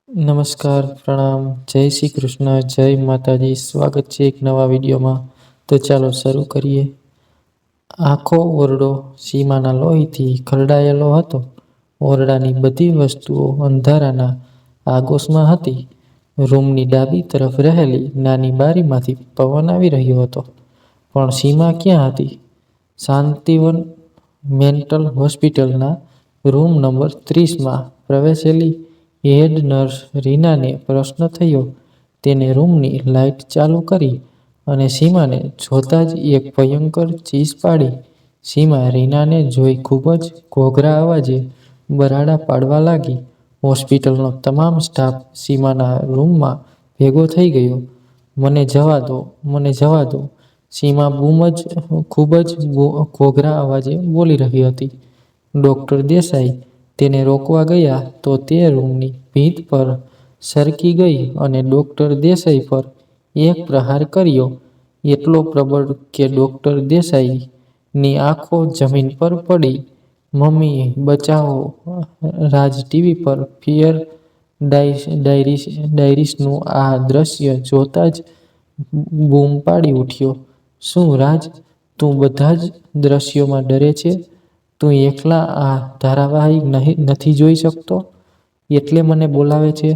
નમસ્કાર, પ્રણામ, જય શ્રી કૃષ્ણ, જય માતાજી. સ્વાગત છે એક નવા વિડીયોમાં. તો ચાલો શરૂ કરીએ. આખો ઓરડો સીમાના લોહીથી ખરડાયેલો હતો. ઓરડાની બધી વસ્તુઓ અંધારાના આગોશમાં હતી. રૂમની ડાબી તરફ રહેલી નાની બારીમાંથી પવન આવી રહ્યો હતો. પણ સીમા ક્યાં હતી? શાંતિવન મેન્ટલ હોસ્પિટલના રૂમ નંબર 30માં પ્રવેશેલી હેડ નર્સ રીનાને પ્રશ્ન થયો. તેને રૂમની લાઇટ ચાલુ કરી અને સીમાને જોતાં જ એક ભયંકર ચીસ પાડી. સીમા રીનાને જોઈ ખૂબ જ ઘોઘરા અવાજે બરાડા પાડવા લાગી. હોસ્પિટલનો તમામ સ્ટાફ સીમાના રૂમમાં ભેગો થઈ ગયો. મને જવા દો, મને જવા દો, સીમા ખૂબ જ ઘોઘરા અવાજે બોલી રહી હતી. ડોક્ટર દેસાઈ તેને રોકવા ગયા તો તે રૂમની ભીંત પર સરકી ગઈ અને ડોક્ટર દેસાઈ પર એક પ્રહાર કર્યો. એટલો પ્રબળ કે ડોક્ટર દેસાઈની આંખો જમીન પર પડી. મમ્મી, બચાવો! રાજ ટીવી પર ફિયર ડાયરીસનું આ દ્રશ્ય જોતાં જ બૂમ પાડી ઉઠ્યો. શું રાજ, તું બધા જ દ્રશ્યોમાં ડરે છે? તું એકલા આ ધારાવાહિક નથી જોઈ શકતો એટલે મને બોલાવે છે?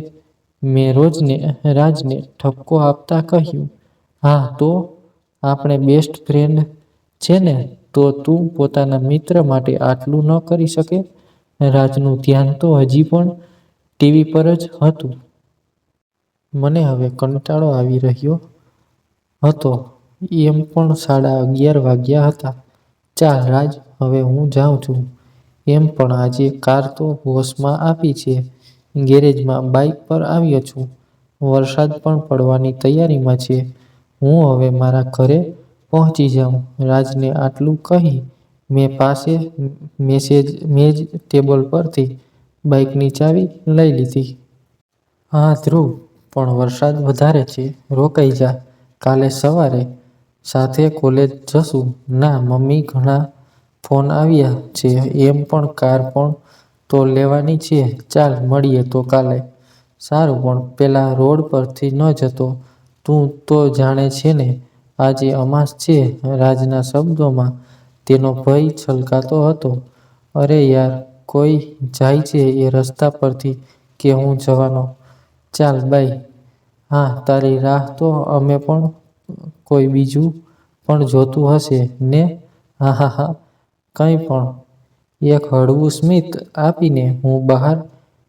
મેં રાજને ઠપકો આપતા કહ્યું. હા તો? આપણે બેસ્ટ ફ્રેન્ડ છે ને? તો તું પોતાના મિત્ર માટે આટલું ન કરી શકે? રાજનું ધ્યાન તો હજી પણ ટીવી પર જ હતું. મને હવે કંટાળો આવી રહ્યો હતો. એમ પણ 11:30 વાગ્યા હતા. ચાલ રાજ, હવે હું જાઉં છું. એમ પણ આજે કાર તો વોશમાં આપી છે. ગેરેજમાં બાઇક પર આવ્યો છું. વરસાદ પણ પડવાની તૈયારીમાં છે. હું હવે મારા ઘરે પહોંચી જાઉં. રાજને આટલું કહી મેજ ટેબલ પરથી બાઇકની ચાવી લઈ લીધી. હા ધ્રુવ, પણ વરસાદ વધારે છે. રોકાઈ જા. કાલે સવારે સાથે કોલેજ જશું. ના મમ્મી, ઘણા ફોન આવ્યા છે. એમ પણ કાર પણ તો લેવાની છે. ચાલ મળીએ તો કાલે. સારું, પણ પેલા રોડ પરથી ન જતો. તું તો જાણે છે ને આજે અમાસ છે. રાજના શબ્દોમાં તેનો ભય છલકાતો હતો. અરે યાર, કોઈ જાય છે એ રસ્તા પરથી કે હું જવાનો? ચાલ બાય. હા, તારી રાહ તો અમે પણ કોઈ બીજું પણ જોતું હશે ને? હાહાહા. કંઈ પણ. એક હળવું સ્મિત આપીને હું બહાર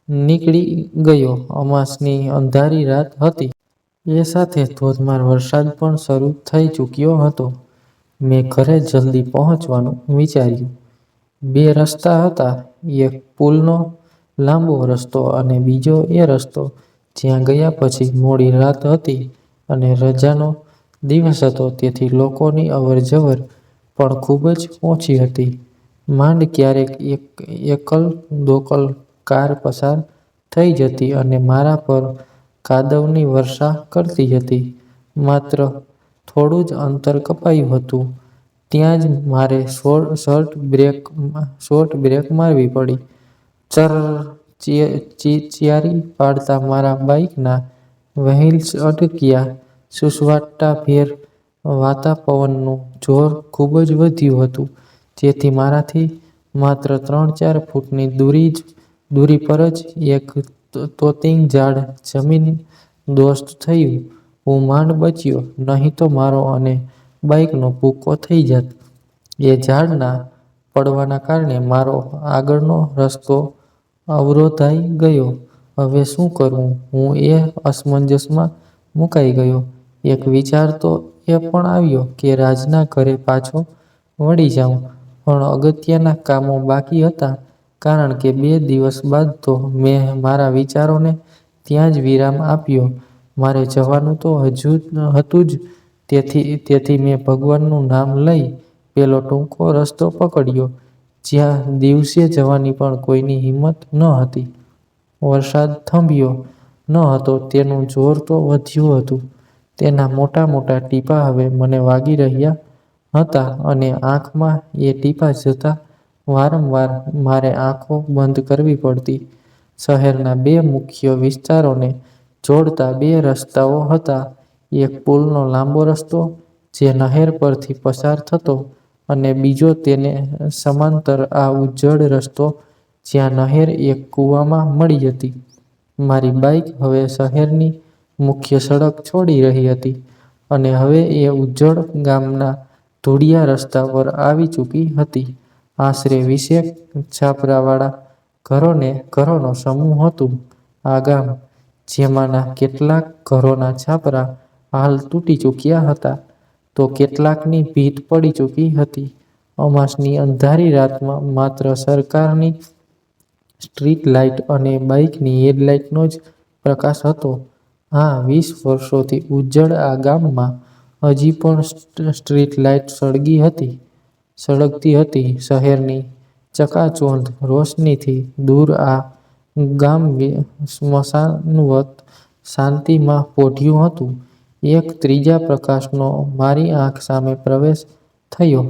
નીકળી ગયો. અમાસની અંધારી રાત હતી. એ સાથે ધોધમાર વરસાદ પણ શરૂ થઈ ચૂક્યો હતો. મેં ઘરે જલ્દી પહોંચવાનું વિચાર્યું. બે રસ્તા હતા. એક પુલનો લાંબો રસ્તો અને બીજો એ રસ્તો જ્યાં ગયા પછી મોડી રાત હતી અને રજાનો દિવસ હતો તેથી લોકોની અવરજવર પણ ખૂબ જ ઓછી હતી. માંડ ક્યારેક એકલ દોકલ કાર પસાર થઈ જતી અને મારા પર કાદવની વર્ષા કરતી હતી. માત્ર થોડું જ અંતર કપાયું હતું ત્યાં જ મારે શોર્ટ બ્રેક મારવી પડી. ચર્રર ચિયારી પાડતા મારા બાઇકના વ્હીલ્સ અટક્યા. સૂસવાટાભેર વાતા પવનનું જોર ખૂબ જ વધ્યું હતું જેથી મારાથી માત્ર 3-4 ફૂટની દૂરી પર જ એક તોતિંગ ઝાડ જમીનદોસ્ત થયું. હું માંડ બચ્યો, નહીં તો મારો અને બાઇકનો ભૂક્કો થઈ જાત. એ ઝાડના પડવાના કારણે મારો આગળનો રસ્તો અવરોધાઈ ગયો. હવે શું કરવું? હું એ અસમંજસમાં મુકાઈ ગયો. એક વિચાર તો એ પણ આવ્યો કે રાજના ઘરે પાછો વળી જાઉં, પણ અગત્યના કામો બાકી હતા કારણ કે 2 દિવસ બાદ તો મેં મારા વિચારોને ત્યાં જ વિરામ આપ્યો. મારે જવાનું તો હતું જ, તેથી મેં ભગવાનનું નામ લઈ પેલો ટૂંકો રસ્તો પકડ્યો જ્યાં દિવસે જવાની પણ કોઈની હિંમત ન હતી. વરસાદ થંભ્યો ન હતો, તેનું જોર તો વધ્યું હતું. તેના મોટા મોટા ટીપાં હવે મને વાગી રહ્યા હતા અને આંખમાં એ ટીપાં જતાં વારંવાર મારે આંખો બંધ કરવી પડતી. શહેરના બે મુખ્ય વિસ્તારોને જોડતા બે રસ્તાઓ હતા. એક પુલનો લાંબો રસ્તો જે નહેર પરથી પસાર થતો અને બીજો તેને સમાંતર આ ઉજ્જડ રસ્તો જ્યાં નહેર એક કૂવામાં મળી હતી. મારી બાઇક હવે શહેરની મુખ્ય સડક છોડી રહી હતી અને હવે એ ઉજ્જડ ગામના ધૂળિયા રસ્તા પર આવી ચૂકી હતી. આશરે 20 છાપરાવાળા ઘરોનો સમૂહ હતું આ ગામ, જેમાંના કેટલાક ઘરોના છાપરા હાલ તૂટી ચૂક્યા હતા, તો કેટલાકની ભીત પડી ચૂકી હતી. અમાસની અંધારી રાતમાં માત્ર સરકારની સ્ટ્રીટ લાઇટ અને બાઇકની હેડલાઇટનો જ પ્રકાશ હતો. હા, 20 વર્ષોથી ઉજ્જડ આ ગામમાં હજી પણ સ્ટ્રીટ લાઇટ સળગતી હતી. શહેરની ચકાચૌંધ રોશનીથી દૂર આ ગામ સ્મશાનવત શાંતિમાં પોઢ્યું હતું. એક ત્રીજા પ્રકાશનો મારી આંખ સામે પ્રવેશ થયો,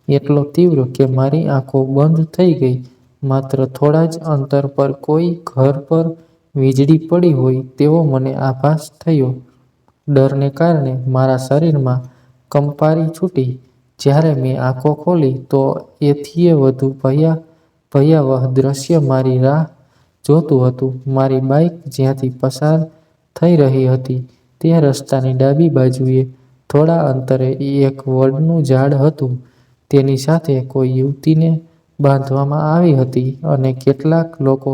એટલો તીવ્ર કે મારી આંખો બંધ થઈ ગઈ. માત્ર થોડા જ અંતર પર કોઈ ઘર પર વીજળી પડી હોય તેવો મને આભાસ થયો. ડરને કારણે મારા શરીરમાં કંપારી છૂટી. જ્યારે મેં આંખો ખોલી તો એથીય વધુ ભયાવહ દ્રશ્ય મારી રાહ જોતું હતું. મારી બાઇક જ્યાંથી પસાર થઈ રહી હતી તે રસ્તાની ડાબી બાજુએ થોડા અંતરે એક વડનું ઝાડ હતું. તેની સાથે કોઈ યુવતીને બાંધવામાં આવી હતી અને કેટલાક લોકો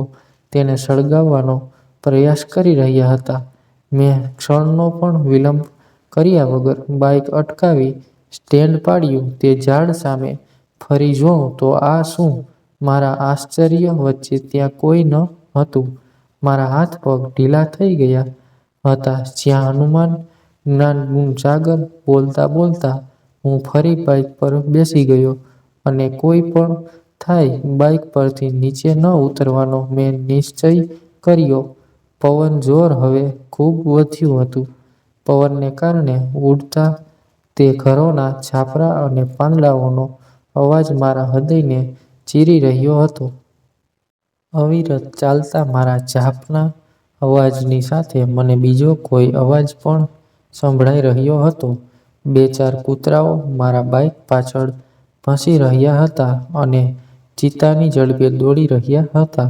તેને સળગાવવાનો પ્રયાસ કરી રહ્યા હતા. મેં ક્ષણનો પણ વિલંબ કર્યા વગર બાઇક અટકાવી સ્ટેન્ડ પાડ્યું. તે ઝાડ સામે ફરી જોઉં તો આ શું? મારા આશ્ચર્ય વચ્ચે ત્યાં કોઈ ન હતું. મારા હાથ પગ ઢીલા થઈ ગયા હતા. જ્યાં હનુમાન જ્ઞાન ગુણ સાગર બોલતા બોલતા હું ફરી બાઇક પર બેસી ગયો અને કોઈ પણ થાય બાઇક પરથી નીચે ન ઉતરવાનો મેં નિશ્ચય કર્યો. પવન જોર હવે ખૂબ વધ્યું હતું. પવનને કારણે ઉડતા તે ઘરોના છાપરા અને પાંદડાઓનો અવાજ મારા હૃદયને ચીરી રહ્યો હતો. અવિરત ચાલતા મારા ઝાપના અવાજની સાથે મને બીજો કોઈ અવાજ પણ સંભળાઈ રહ્યો હતો. 2-4 કૂતરાઓ મારા બાઇક પાછળ ભસી રહ્યા હતા અને ચિત્તાની ઝડપે દોડી રહ્યા હતા.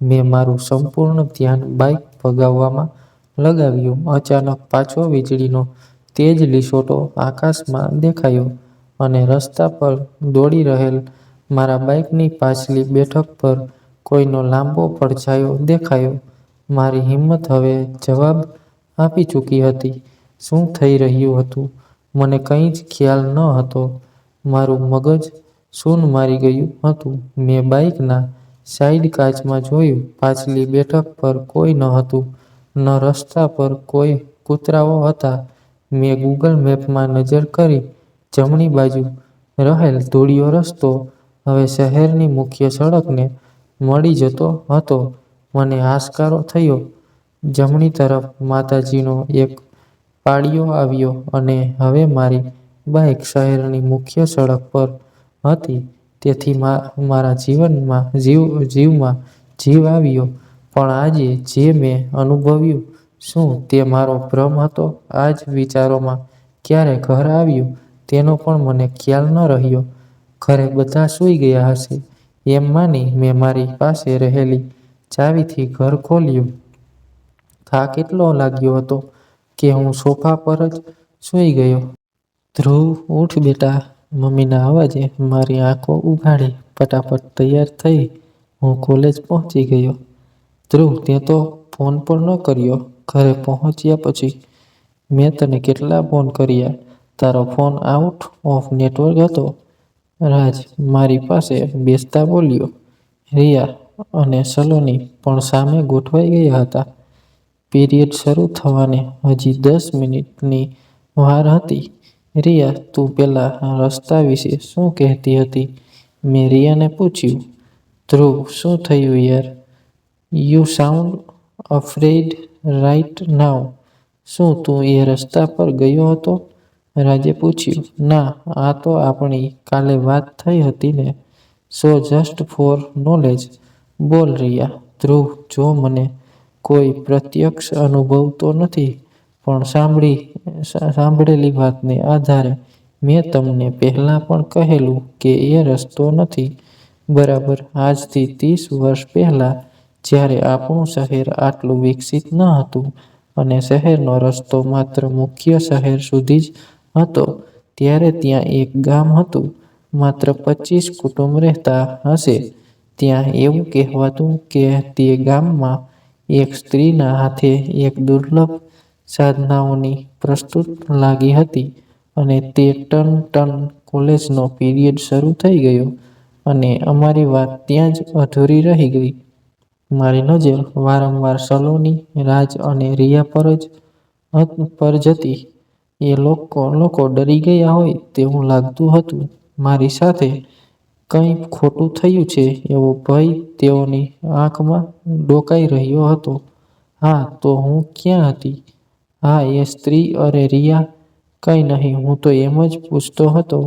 મેં મારું સંપૂર્ણ ધ્યાન બાઇક ભગાવવામાં લગાવ્યું. અચાનક પાછો વીજળીનો તેજ લીસોટો આકાશમાં દેખાયો અને રસ્તા પર દોડી રહેલ મારા બાઇકની પાછલી બેઠક પર કોઈનો લાંબો પડછાયો દેખાયો. મારી હિંમત હવે જવાબ આપી ચૂકી હતી. શું થઈ રહ્યું હતું મને કંઈ જ ખ્યાલ ન હતો. મારું મગજ સૂન મારી ગયું હતું. મેં બાઇકના સાઈડ કાચમાં જોયું. પાછલી બેઠક પર કોઈ ન હતું, ન રસ્તા પર કોઈ કૂતરાઓ હતા. મેં ગૂગલ મેપમાં નજર કરી. જમણી બાજુ રહેલ ધૂળિયો રસ્તો હવે શહેરની મુખ્ય સડકને મળી જતો હતો. મને હાશકારો થયો. જમણી તરફ માતાજીનો એક પાળિયો આવ્યો અને હવે મારી બાઇક શહેરની મુખ્ય સડક પર હતી. તેથી મારા જીવમાં જીવ આવ્યો. પણ આજે જે મેં અનુભવ્યું, શું તે મારો ભ્રમ હતો? આ જ વિચારોમાં ક્યારે ઘર આવ્યું તેનો પણ મને ખ્યાલ ન રહ્યો. ઘરે બધા સૂઈ ગયા હશે એમ માની મેં મારી પાસે રહેલી ચાવીથી ઘર ખોલ્યું. થાક એટલો લાગ્યો હતો કે હું સોફા પર જ સૂઈ ગયો. ધ્રુવ, ઉઠ બેટા, મમ્મીના અવાજે મારી આંખો ઉઘાડી. ફટાફટ તૈયાર થઈ હું કોલેજ પહોંચી ગયો. ધ્રુવ, તે તો ફોન પણ ન કર્યો ઘરે પહોંચ્યા પછી. મેં તને કેટલા ફોન કર્યા, તારો ફોન આઉટ ઓફ નેટવર્ક હતો. રાજ મારી પાસે બેસતા બોલ્યો. રિયા અને સલોની પણ સામે ગોઠવાઈ ગયા હતા. પીરિયડ શરૂ થવાને હજી 10 મિનિટની વાર હતી. રિયા, તું પેલા રસ્તા વિશે શું કહેતી હતી? મેં રિયાને પૂછ્યું. ધ્રુવ, શું થયું યાર? You sound afraid right now. શું તું એ રસ્તા પર ગયો હતો? રાજે પૂછ્યું. ના, આ તો આપણી કાલે વાત થઈ હતી ને. સો જસ્ટ ફોર નોલેજ. બોલ રિયા, ધ્રુવ, જો મને કોઈ પ્રત્યક્ષ અનુભવ તો નથી, પણ સાંભળેલી વાતને આધારે મેં તમને પહેલાં પણ કહેલું કે એ રસ્તો નથી. બરાબર આજથી 30 વર્ષ પહેલાં, જ્યારે આપણું શહેર આટલું વિકસિત ન હતું અને શહેરનો રસ્તો માત્ર મુખ્ય શહેર સુધી જ હતો, ત્યારે ત્યાં એક ગામ હતું. માત્ર 25 કુટુંબ રહેતા હશે. ત્યાં એવું કહેવાતું કે તે ગામમાં એક સ્ત્રીના હાથે એક દુર્લભ સાધનાઓની પ્રસ્તુત લાગી હતી, અને તે ટન કોલેજનો પિરિયડ શરૂ થઈ ગયો, અને અમારી વાત ત્યાં જ અધૂરી રહી ગઈ. મારી નજર વારંવાર સલોની, રાજ અને રિયા પર જતી. એ લોકો ડરી ગયા હોય તેવું લાગતું હતું. મારી સાથે કંઈ ખોટું થયું છે એવો ભય તેઓની આંખમાં ડોકાઈ રહ્યો હતો. હા, તો હું ક્યાં હતી? હા, એ સ્ત્રી. અરે રિયા, કંઈ નહીં, હું તો એમ જ પૂછતો હતો.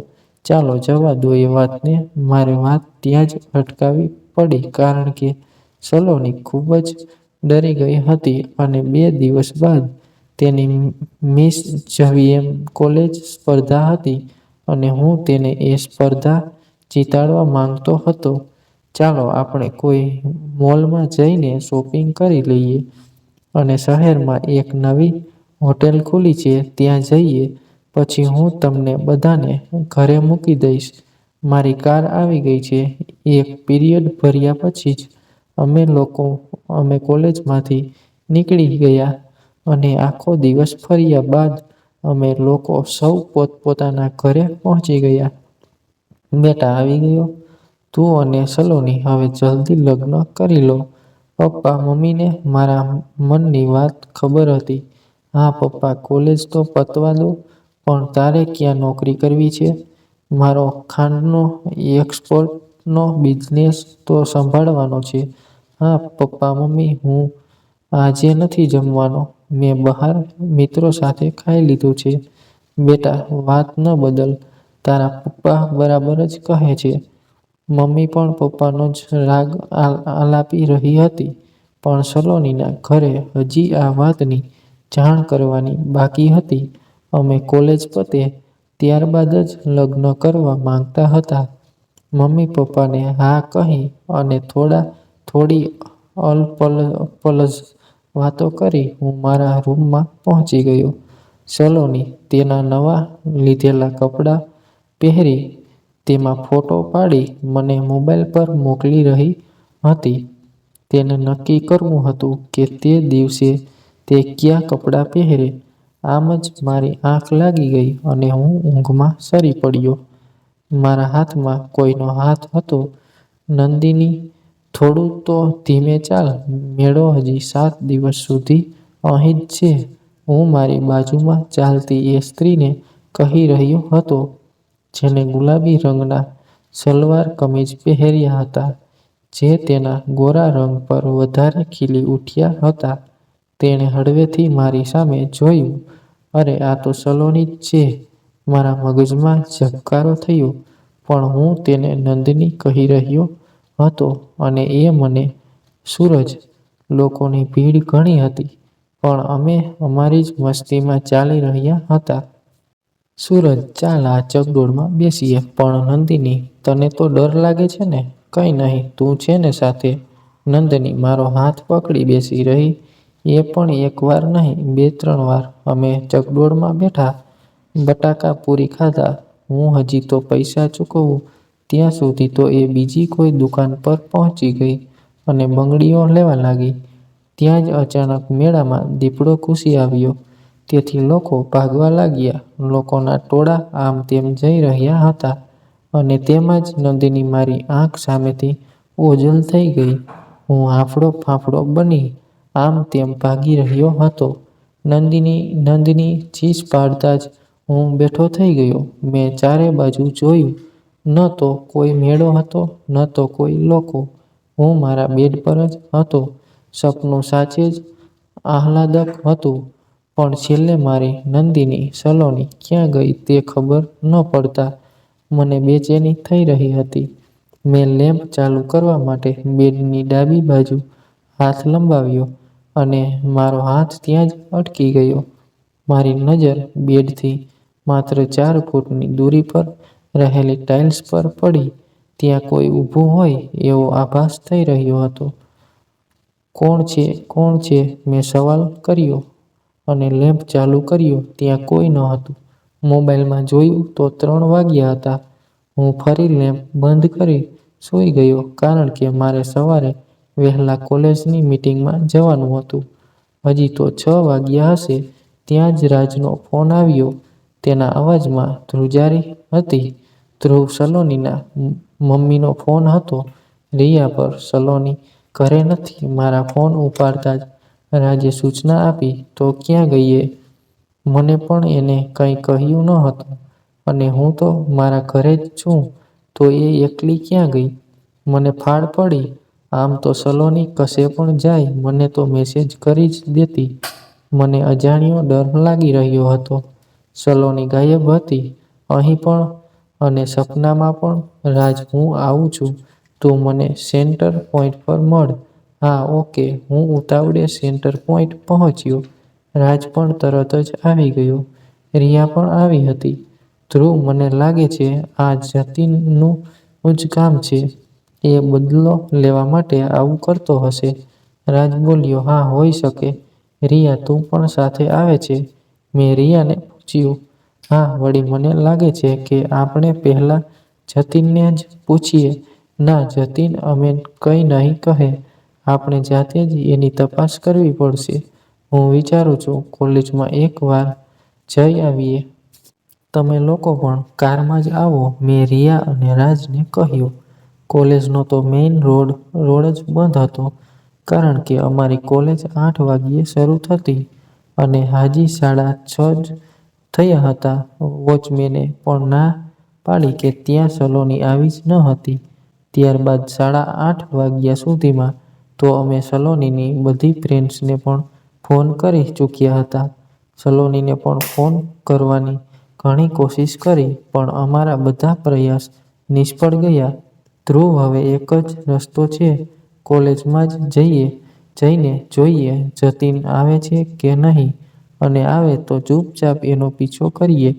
ચાલો જવા દો એ વાતને. મારે વાત ત્યાં જ અટકાવી પડી, કારણ કે સલોની ખૂબ જ ડરી ગઈ હતી, અને 2 દિવસ બાદ તેની મિસ જેવીએમ કોલેજ સ્પર્ધા હતી, અને હું તેને એ સ્પર્ધા જીતાડવા માંગતો હતો. ચાલો આપણે કોઈ મોલમાં જઈને શોપિંગ કરી લઈએ, અને શહેરમાં એક નવી હોટેલ ખુલી છે ત્યાં જઈએ. પછી હું તમને બધાને ઘરે મૂકી દઈશ. મારી કાર આવી ગઈ છે. એક પિરિયડ ભર્યા પછી જ અમે કોલેજમાંથી નીકળી ગયા, અને આખો દિવસ ફર્યા બાદ અમે લોકો સૌ પોતપોતાના ઘરે પહોંચી ગયા. બેટા આવી ગયો? તું અને સલોની હવે જલ્દી લગ્ન કરી લો. પપ્પા મમ્મીને મારા મનની વાત ખબર હતી. હા પપ્પા, કોલેજ તો પતવા દો, પણ તારે ક્યાં નોકરી કરવી છે? મારો ખાંડનો એક્સપોર્ટનો બિઝનેસ તો સંભાળવાનો છે. હા પપ્પા મમ્મી, હું આજે નથી જમવાનો. મેં બહાર મિત્રો સાથે ખાઈ લીધું છે. બેટા વાત ન બદલ, તારા પપ્પા બરાબર જ કહે છે. મમ્મી પણ પપ્પાનો જ રાગ આલાપી રહી હતી, પણ સલોનીના ઘરે હજી આ વાતની જાણ કરવાની બાકી હતી. અમે કોલેજ પતે ત્યારબાદ જ લગ્ન કરવા માંગતા હતા. મમ્મી પપ્પાને હા કહી અને થોડી અલપલજ વાતો કરી હું મારા રૂમમાં પહોંચી ગયો. સલોની તેના નવા લીધેલા કપડાં પહેરી તેમાં ફોટો પાડી મને મોબાઈલ પર મોકલી રહી હતી. તેને નક્કી કરવું હતું કે તે દિવસે તે કયા કપડાં પહેરે. આમ જ મારી આંખ લાગી ગઈ અને હું ઊંઘમાં સરી પડ્યો. મારા હાથમાં કોઈનો હાથ હતો. નંદિની, થોડું તો ધીમે ચાલ. મેળો હજી 7 દિવસ સુધી અહીં જ છે. હું મારી બાજુમાં ચાલતી એ સ્ત્રીને કહી રહ્યો હતો, જેને ગુલાબી રંગના સલવાર કમીઝ પહેર્યા હતા, જે તેના ગોરા રંગ પર વધારે ખીલી ઉઠ્યા હતા. તેણે હળવેથી મારી સામે જોયું. અરે આ તો સલોની જ છે. મારા મગજમાં ઝબકારો થયો, પણ હું તેને નંદિની કહી રહ્યો હતો, અને એ મને સૂરજ. લોકોની ભીડ ઘણી હતી, પણ અમે અમારી જ મસ્તીમાં ચાલી રહ્યા હતા. સૂરજ, ચાલ આ ચકડોળમાં બેસીએ. પણ નંદિની, તને તો ડર લાગે છે ને? કંઈ નહીં, તું છે ને સાથે. નંદિની મારો હાથ પકડી બેસી રહી. એ પણ એક વાર નહીં, 2-3 વાર. અમે ચકડોળમાં બેઠા, બટાકા પૂરી ખાધા. હું હજી તો પૈસા ચૂકવું ત્યાં સુધી તો એ બીજી કોઈ દુકાન પર પહોંચી ગઈ અને બંગડીઓ લેવા લાગી. ત્યાં જ અચાનક મેળામાં દીપડો ઘૂસી આવ્યો. તેથી લોકો ભાગવા લાગ્યા. લોકોના ટોળા આમ તેમ જઈ રહ્યા હતા, અને તેમાં જ નંદિની મારી આંખ સામેથી ઓझલ થઈ ગઈ. હું હાંફળો ફાંફળો બની આમ તેમ ભાગી રહ્યો હતો. નંદિની ચીસ પાડતા જ હું બેઠો થઈ ગયો. મેં ચારે બાજુ જોયું. ન તો કોઈ મેળો હતો, ન તો કોઈ લોકો. હું મારા બેડ પર જ હતો. સપનું સાચે જ આહલાદક હતું, પણ છેલ્લે મારી નંદિની સલોની ક્યાં ગઈ તે ખબર ન પડતા મને બેચેની થઈ રહી હતી. મેં લેમ્પ ચાલુ કરવા માટે બેડની ડાબી બાજુ હાથ લંબાવ્યો અને મારો હાથ ત્યાં જ અટકી ગયો. મારી નજર બેડથી માત્ર 4 ફૂટની દૂરી પર રહેલી ટાઇલ્સ પર પડી. ત્યાં કોઈ ઊભું હોય એવો આભાસ થઈ રહ્યો હતો. કોણ છે? કોણ છે? મેં સવાલ કર્યો અને લેમ્પ ચાલુ કર્યો. ત્યાં કોઈ નહોતું. મોબાઈલમાં જોયું તો 3 વાગ્યા હતા. હું ફરી લેમ્પ બંધ કરી સૂઈ ગયો કારણ કે મારે સવારે વહેલા કોલેજની મીટિંગમાં જવાનું હતું. હજી તો 6 વાગ્યા હશે ત્યાં જ રાજનો ફોન આવ્યો. તેના અવાજમાં ધ્રુજારી હતી. ધ્રુવ, સલોનીના મમ્મીનો ફોન હતો રિયા પર. સલોની ઘરે નથી. મારા ફોન ઉપાડતા જ રાજે સૂચના આપી, તો ક્યાં ગઈ એ? મને પણ એને કંઈ કહ્યું ન હતું અને હું તો મારા ઘરે જ છું, તો એ એકલી ક્યાં ગઈ? મને ફાળ પડી. આમ તો સલોની કશે પણ જાય મને તો મેસેજ કરી જ દેતી. મને અજાણ્યો ડર લાગી રહ્યો હતો. સલોની ગાયબ હતી અહીં પણ અને સપનામાં પણ. રાજ, હું આવું છું. તું મને સેન્ટર પોઈન્ટ પર મળ. હા, ઓકે. હું ઉતાવળે સેન્ટર પોઈન્ટ પહોંચ્યો. રાજ પણ તરત જ આવી ગયો. રિયા પણ આવી હતી. ધ્રુવ, મને લાગે છે આ જતીનનું જ કામ છે. એ બદલો લેવા માટે આવું કરતો હશે. રાજ બોલ્યો, હા, હોઈ શકે. રિયા, તું પણ સાથે આવે છે? મેં રિયાને પૂછ્યું. હા, વળી મને લાગે છે કે આપણે પહેલા જતીનને જ પૂછીએ. ના જતીન અમે કંઈ નહીં કહે. આપણે જાતે જ એની તપાસ કરવી પડશે. હું વિચારું છું કોલેજમાં એક વાર જઈ આવીએ. તમે લોકો પણ કારમાં જ આવો, મેં રિયા અને રાજને કહ્યું. કોલેજનો તો મેઈન રોડ જ બંધ હતો કારણ કે અમારી કોલેજ 8 વાગ્યે શરૂ થતી અને હાજી 6:30 જ થયા હતા. વોચમેને પણ ના પાડી કે ત્યાં સલોની આવી જ ન હતી. ત્યારબાદ 8:30 વાગ્યા સુધીમાં તો અમે સલોનીની બધી ફ્રેન્ડ્સને પણ ફોન કરી ચૂક્યા હતા. સલોનીને પણ ફોન કરવાની ઘણી કોશિશ કરી પણ અમારા બધા પ્રયાસ નિષ્ફળ ગયા. ધ્રુવ, હવે એક જ રસ્તો છે. કોલેજમાં જ જઈને જોઈએ જતીન આવે છે કે નહીં અને આવે તો ચૂપચાપ એનો પીછો કરીએ.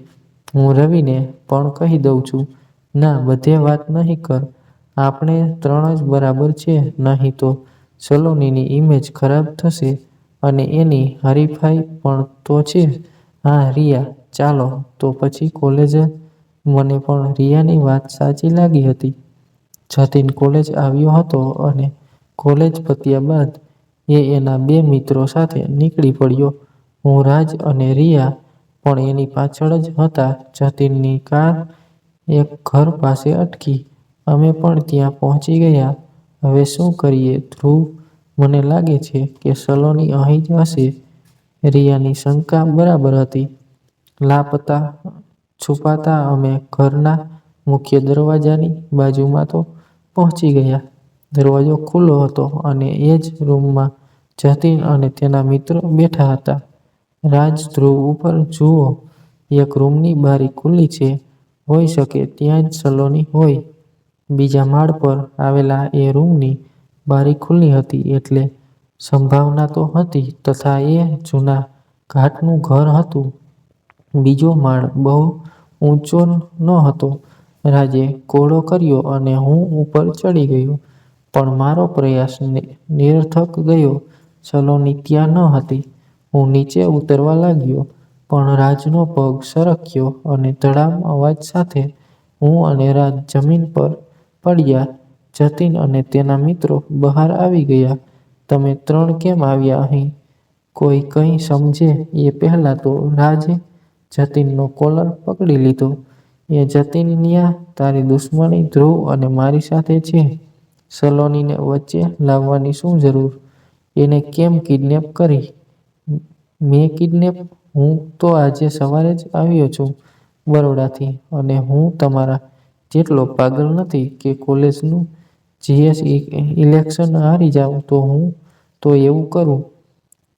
હું રવિને પણ કહી દઉં છું. ના, બધે વાત નહીં કર. આપણે 3 જ બરાબર છે. નહીં તો સલોનીની ઇમેજ ખરાબ થશે અને એની હરીફાઈ પણ તો છે. હા, રિયા, ચાલો તો પછી કોલેજ જ. મને પણ રિયાની વાત સાચી લાગી હતી. જતીન કોલેજ આવ્યો હતો અને કોલેજ પત્યા બાદ એ એના 2 મિત્રો સાથે નીકળી પડ્યો. હું, રાજ અને રિયા પણ એની પાછળ જ હતા. જતીનની કાર એક ઘર પાસે અટકી. અમે પણ ત્યાં પહોંચી ગયા. હવે શું કરીએ? ધ્રુવ, મને લાગે છે કે સલોની અહીં જ હશે. રિયાની શંકા બરાબર હતી. લાપતા છુપાતા અમે ઘરના મુખ્ય દરવાજાની બાજુમાં તો પહોંચી ગયા. દરવાજો ખુલ્લો હતો અને એ જ રૂમમાં જતીન અને તેના મિત્રો બેઠા હતા. રાજ, ધ્રુવ, ઉપર જુઓ. એક રૂમની બારી ખુલ્લી છે. હોઈ શકે ત્યાં જ સલોની હોય. બીજા માળ પર આવેલા એ રૂમની બારી ખુલ્લી હતી એટલે સંભાવના તો હતી. તથા એ જૂના ઘાટનું ઘર હતું. બીજો માળ બહુ ઊંચો નહોતો. રાજે કોળો કર્યો અને હું ઉપર ચડી ગયો. પણ મારો પ્રયાસ નિરર્થક ગયો. સલોની ત્યાં ન હતી. હું નીચે ઉતરવા લાગ્યો પણ રાજનો પગ સરક્યો અને ધડામ અવાજ સાથે હું અને રાજ જમીન પર પડ્યા. જતીન અને તેના મિત્રો બહાર આવી ગયા. તમે 3 કેમ આવ્યા અહીં? કોઈ કંઈ સમજે એ પહેલાં તો રાજે જતીનનો કોલર પકડી લીધો. એ જતીન્યા, તારી દુશ્મની ધ્રુવ અને મારી સાથે છે. સલોનીને વચ્ચે લાવવાની શું જરૂર? એને કેમ કિડનેપ કરી? મેં કિડનેપ? હું તો આજે સવારે જ આવ્યો છું બરોડાથી અને હું તમારા જેટલો પાગલ નથી કે કોલેજનું GS ઇલેક્શન હારી જાઉં તો હું તો એવું કરું.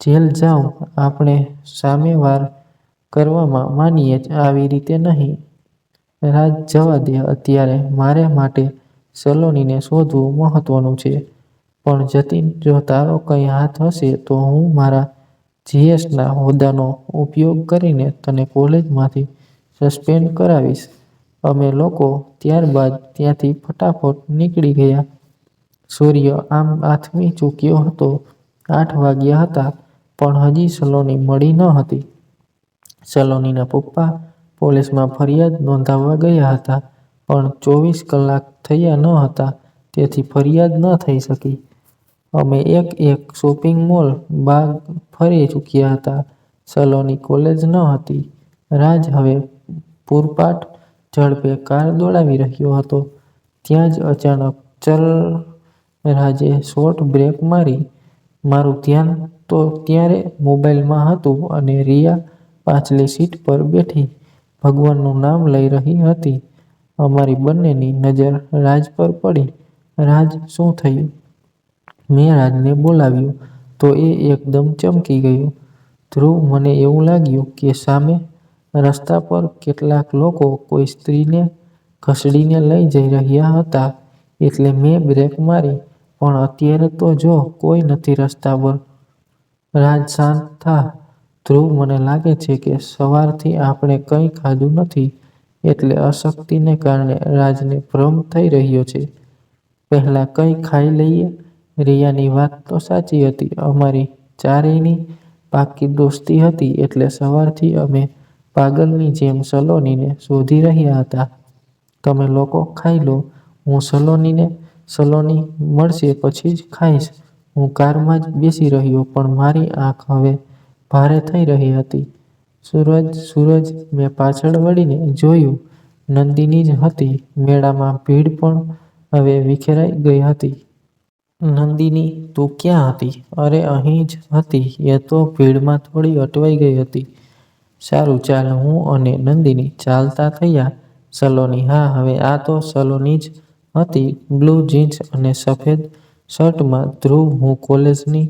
જેલ જાઉં. આપણે સામે વાર કરવામાં માનીએ આવી રીતે નહીં. રાજ, જવા દે. અત્યારે મારે માટે સલોનીને શોધવું મહત્વનું છે. પણ જતીન, જો તારો કંઈ હાથ હશે તો હું મારા જીએસના હોદ્દાનો ઉપયોગ કરીને તને કોલેજમાંથી સસ્પેન્ડ કરાવીશ. અમે લોકો ત્યારબાદ ત્યાંથી ફટાફટ નીકળી ગયા. સૂર્ય આમ આથમી ચૂક્યો હતો. 8 વાગ્યા હતા, પણ હજી સલોની મળી ન હતી. સલોનીના પપ્પા પોલીસમાં ફરિયાદ નોંધાવવા ગયા હતા, પણ 24 કલાક થયા ન હતા, તેથી ફરિયાદ ન થઈ શકી. અમે એક શોપિંગ મોલ બાગ ફરી ચૂક્યા હતા. સલોની કોલેજ ન હતી. રાજ હવે પૂરપાટ ઝડપે કાર દોડાવી રહ્યો હતો. ત્યાં જ અચાનક ચલ રાજે શોર્ટ બ્રેક મારી. મારું ધ્યાન તો ત્યારે મોબાઈલમાં હતું અને રિયા પાછલી સીટ પર બેઠી ભગવાનનું નામ લઈ રહી હતી. અમારી બંનેની નજર રાજ પર પડી. રાજ, શું થયું? મેં રાજને બોલાવ્યો તો એ એકદમ ચમકી ગયો. ધ્રુવ, મને એવું લાગ્યું કે સામે રસ્તા પર કેટલાક લોકો કોઈ સ્ત્રીને ઘસડીને લઈ જઈ રહ્યા હતા, એટલે મેં બ્રેક મારી, પણ અત્યારે તો જો કોઈ નથી રસ્તા પર. રાજ, શાંત થા. ધ્રુવ, મને લાગે છે કે સવારથી આપણે કંઈ ખાધું નથી, એટલે અશક્તિને કારણે રાજને ભ્રમ થઈ રહ્યો છે. પહેલાં કંઈ ખાઈ લઈએ. રિયાની વાત તો સાચી હતી. અમારી ચારેયની પાક્કી દોસ્તી હતી, એટલે સવારથી અમે પાગલની જેમ સલોનીને શોધી રહ્યા હતા. તમે લોકો ખાઈ લો. હું સલોની મળશે પછી જ ખાઈશ. હું કારમાં જ બેસી રહ્યો, પણ મારી આંખ હવે ભારે થઈ રહી હતી. સૂરજ, મેં પાછળ વળીને જોયું. નંદિની જ હતી. મેળામાં ભીડ પણ હવે વિખેરાઈ ગઈ હતી. નંદિની, તું ક્યાં હતી? અરે, અહીં જ હતી. એ તો ભીડમાં થોડી અટવાઈ ગઈ હતી. સારું, ચાલ. હું અને નંદિની ચાલતા થયા. સલોની, હા, હવે આ તો સલોની જ હતી. બ્લુ જીન્સ અને સફેદ શર્ટમાં. ધ્રુવ, હું કોલેજની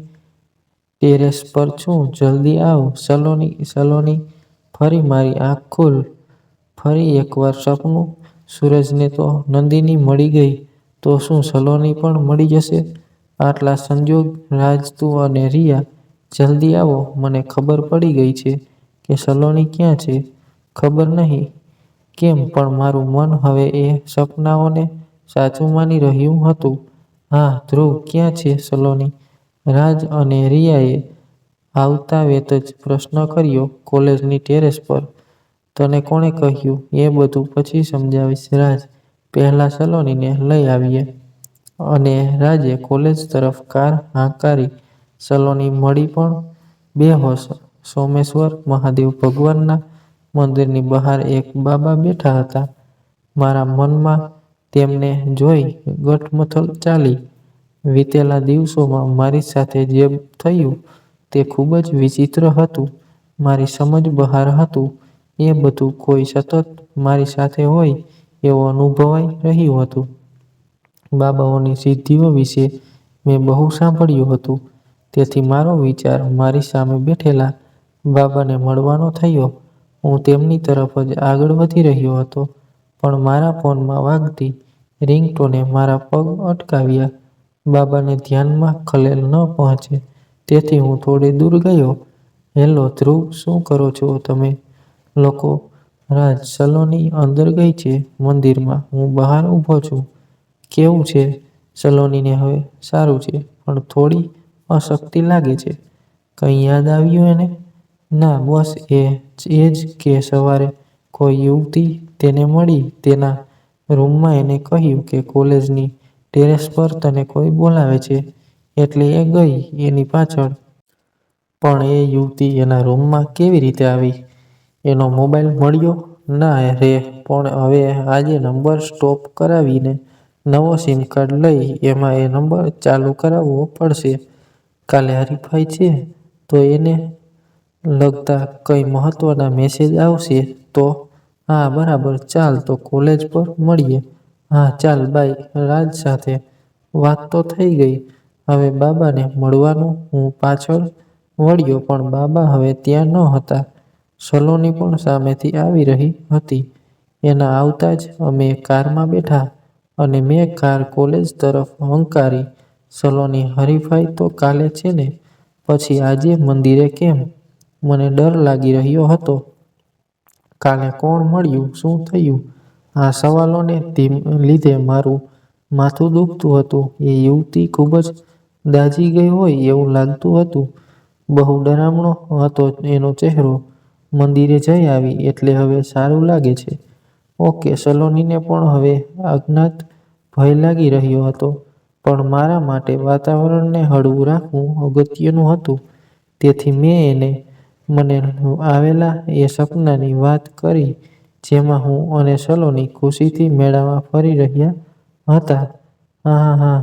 ટેરેસ પર છું, જલ્દી આવ. સલોની, ફરી મારી આંખ ખુલ. ફરી એકવાર સપનું. સૂરજને તો નંદિની મળી ગઈ, તો શું સલોની પણ મળી જશે? આટલા સંજોગ. રાજ, તું અને રિયા જલ્દી આવો. મને ખબર પડી ગઈ છે કે સલોની ક્યાં છે. ખબર નહીં કેમ, પણ મારું મન હવે એ સપનાઓને સાચું માની રહ્યું હતું. હા, ધ્રુવ, ક્યાં છે સલોની? રાજ અને રિયાએ આવતા વેત જ પ્રશ્ન કર્યો. કોલેજની ટેરેસ પર. તને કોણે કહ્યું? એ બધું પછી સમજાવીશ. રાજ, પહેલા સલોનીને લઈ આવીએ. અને રાજે કોલેજ તરફ કાર હાંકારી. સલોની મળી પણ બેહોશ. સોમેશ્વર મહાદેવ ભગવાનના મંદિરની બહાર એક બાબા બેઠા હતા. મારા મનમાં તેમને જોઈ ગઠમથલ ચાલી. વીતેલા દિવસોમાં મારી સાથે જે થયું તે ખૂબ જ વિચિત્ર હતું. મારી સમજ બહાર હતું. એ બધું કોઈ સતત મારી સાથે હોય એવું અનુભવાઈ રહ્યું હતું. બાબાઓની સિદ્ધિઓ વિશે મેં બહુ સાંભળ્યું હતું, તેથી મારો વિચાર મારી સામે બેઠેલા બાબાને મળવાનો થયો. હું તેમની તરફ જ આગળ વધી રહ્યો હતો, પણ મારા ફોનમાં વાગતી રિંગટોને મારા પગ અટકાવ્યા. બાબાને ધ્યાનમાં ખલેલ ન પહોંચે તેથી હું થોડે દૂર ગયો. હેલો ધ્રુવ, શું કરો છો તમે લોકો? રાજ, સલોની અંદર ગઈ છે મંદિરમાં. હું બહાર ઊભો છું. કેવું છે? સલોનીને હવે સારું છે, પણ થોડી અશક્તિ લાગે છે. કંઈ યાદ આવ્યું એને? ના, બસ એ જ કે સવારે કોઈ યુવતી તેને મળી. તેના રૂમમાં એને કહ્યું કે કોલેજની ટેરેસ પર તને કોઈ બોલાવે છે, એટલે એ ગઈ એની પાછળ. પણ એ યુવતી એના રૂમમાં કેવી રીતે આવી? એનો મોબાઈલ મળ્યો? ના રે, પણ હવે આજે નંબર સ્ટોપ કરાવીને નવો સિમ કાર્ડ લઈ એમાં એ નંબર ચાલુ કરાવવો પડશે. કાલે હરીફાઈ છે, તો એને લગતા કંઈ મહત્વના મેસેજ આવશે તો. હા, બરાબર. ચાલ તો કોલેજ પર મળીએ. હા, ચાલ, બાય. રાજ સાથે વાત તો થઈ ગઈ. હવે બાબાને મળવાનું. હું પાછળ વળ્યો, પણ બાબા હવે ત્યાં ન હતા. સલોની પણ સામેથી આવી રહી હતી. એના આવતા જ અમે કારમાં બેઠા અને મેં કાર કોલેજ તરફ હંકારી. સલોની, હરીફાઈ તો કાલે છે ને, પછી આજે મંદિરે કેમ? મને ડર લાગી રહ્યો હતો. કાલે કોણ મળ્યું? શું થયું? આ સવાલોને લીધે મારું માથું દુખતું હતું. એ યુવતી ખૂબ જ દાઝી ગઈ હોય એવું લાગતું હતું. બહુ ડરામણો હતો એનો ચહેરો. મંદિરે જઈ આવી એટલે હવે સારું લાગે છે. ઓકે. સલોનીને પણ હવે અજ્ઞાત ભય લાગી રહ્યો હતો. પણ મારા માટે વાતાવરણને હળવું રાખવું અગત્યનું હતું. તેથી મેં એને મને આવેલા એ સપનાની વાત કરી જેમાં હું અને સલોની ખુશીથી મેળામાં ફરી રહ્યા હતા. હા.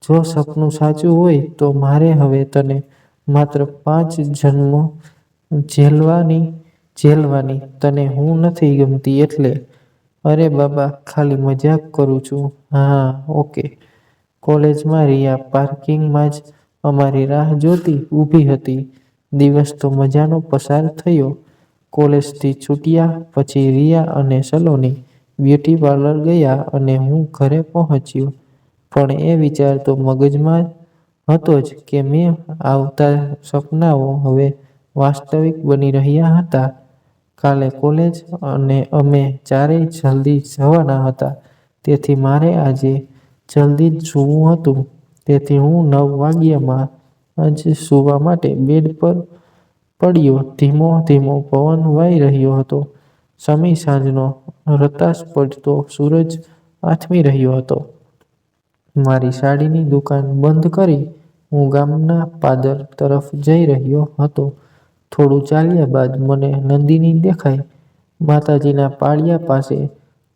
જો સપનું સાચું હોય તો મારે હવે તને માત્ર 5 જન્મો જેલવાની. તને હું નથી ગમતી એટલે. અરે બાબા, ખાલી મજાક કરું છું. હા, ઓકે. કોલેજમાં રિયા પાર્કિંગમાં જ અમારી રાહ જોતી ઊભી હતી. દિવસ તો મજાનો પસાર થયો. કોલેજથી છૂટ્યા પછી રિયા અને સલોની બ્યુટી પાર્લર ગયા અને હું ઘરે પહોંચ્યો. પણ એ વિચાર તો મગજમાં હતો જ કે મેં આવતા સપનાઓ હવે વાસ્તવિક બની રહ્યા હતા. કાલે કોલેજ અને અમે ચારેય જલ્દી જવાના હતા. તેથી મારે આજે જલ્દી જ સૂવું હતું. તેથી હું 9 વાગ્યામાં જ સૂવા માટે બેડ પર પડ્યો. ધીમો ધીમો પવન વાઈ રહ્યો હતો. સમી સાંજનો રતાશ પડતો સૂરજ આથમી રહ્યો હતો. મારી સાડીની દુકાન બંધ કરી હું ગામના પાદર તરફ જઈ રહ્યો હતો. થોડું ચાલ્યા બાદ મને નંદિની દેખાઈ. માતાજીના પાળિયા પાસે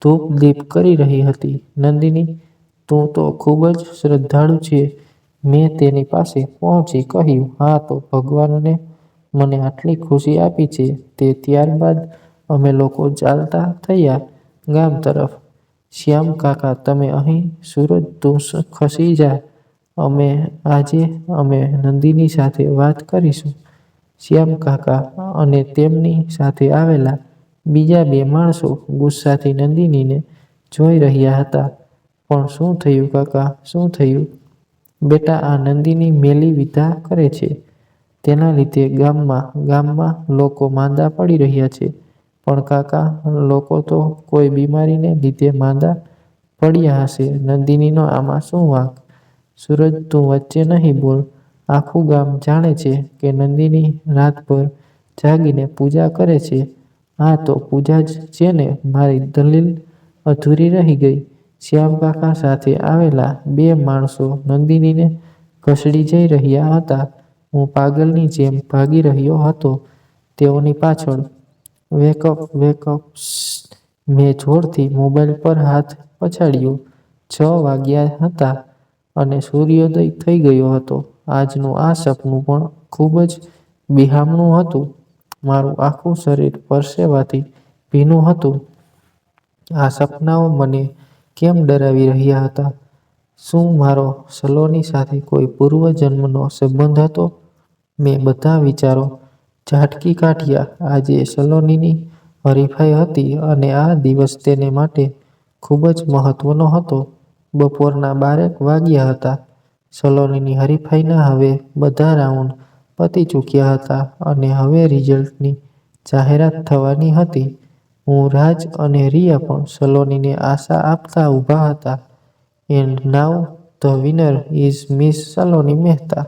ધૂપ દીપ કરી રહી હતી. નંદિની, તું તો ખૂબ જ શ્રદ્ધાળુ છે. મેં તેની પાસે પહોંચી કહ્યું, હા તો ભગવાને મને આટલી ખુશી આપી છે તે. ત્યારબાદ અમે લોકો ચાલતા થયા ગામ તરફ. શ્યામ કાકા, તમે અહીં? સૂરજ, તું ખસી જા. આજે અમે નંદિની સાથે વાત કરીશું. શ્યામ કાકા અને તેમની સાથે આવેલા બીજા 2 માણસો ગુસ્સાથી નંદિનીને જોઈ રહ્યા હતા. પણ શું થયું કાકા? શું થયું? બેટા, આ નંદિની મેલી વિધા કરે છે. તેના લીધે ગામમાં લોકો માંદા પડી રહ્યા છે. પણ કાકા, લોકો તો કોઈ બીમારીને લીધે માંદા પડ્યા હશે. નંદિનીનો આમાં શું વાંક? સૂરજ, તું વચ્ચે નહીં બોલ. આખું ગામ જાણે છે કે નંદિની રાતભર જાગીને પૂજા કરે છે. આ તો પૂજા જ છે ને. મારી દલીલ અધૂરી રહી ગઈ. શ્યામ કાકા સાથે આવેલા 2 માણસો નંદિનીને ઘસડી જઈ રહ્યા હતા. હું પાગલની જેમ ભાગી રહ્યો હતો તેઓની પાછળ. Wake up, wake up. મેં જોરથી મોબાઈલ પર હાથ પછાડ્યો. 6 વાગ્યા હતા અને સૂર્યોદય થઈ ગયો હતો. આજનું આ સપનું પણ ખૂબ જ બિહામણું હતું. મારું આખું શરીર પરસેવાથી ભીનું હતું. આ સપનાઓ મને કેમ ડરાવી રહ્યા હતા? શું મારો સલોની સાથે કોઈ પૂર્વજન્મનો સંબંધ હતો? મેં બધા વિચારો ઝાટકી કાઢ્યા. આજે સલોનીની હરીફાઈ હતી અને આ દિવસ તેને માટે ખૂબ જ મહત્વનો હતો. બપોરના 12 વાગ્યા હતા. સલોનીની હરીફાઈના હવે બધા રાઉન્ડ પતી ચૂક્યા હતા અને હવે રિઝલ્ટની જાહેરાત થવાની હતી. હું, રાજ અને રિયા પણ સલોનીને આશા આપતા ઊભા હતા. And now the winner is miss Saloni Mehta.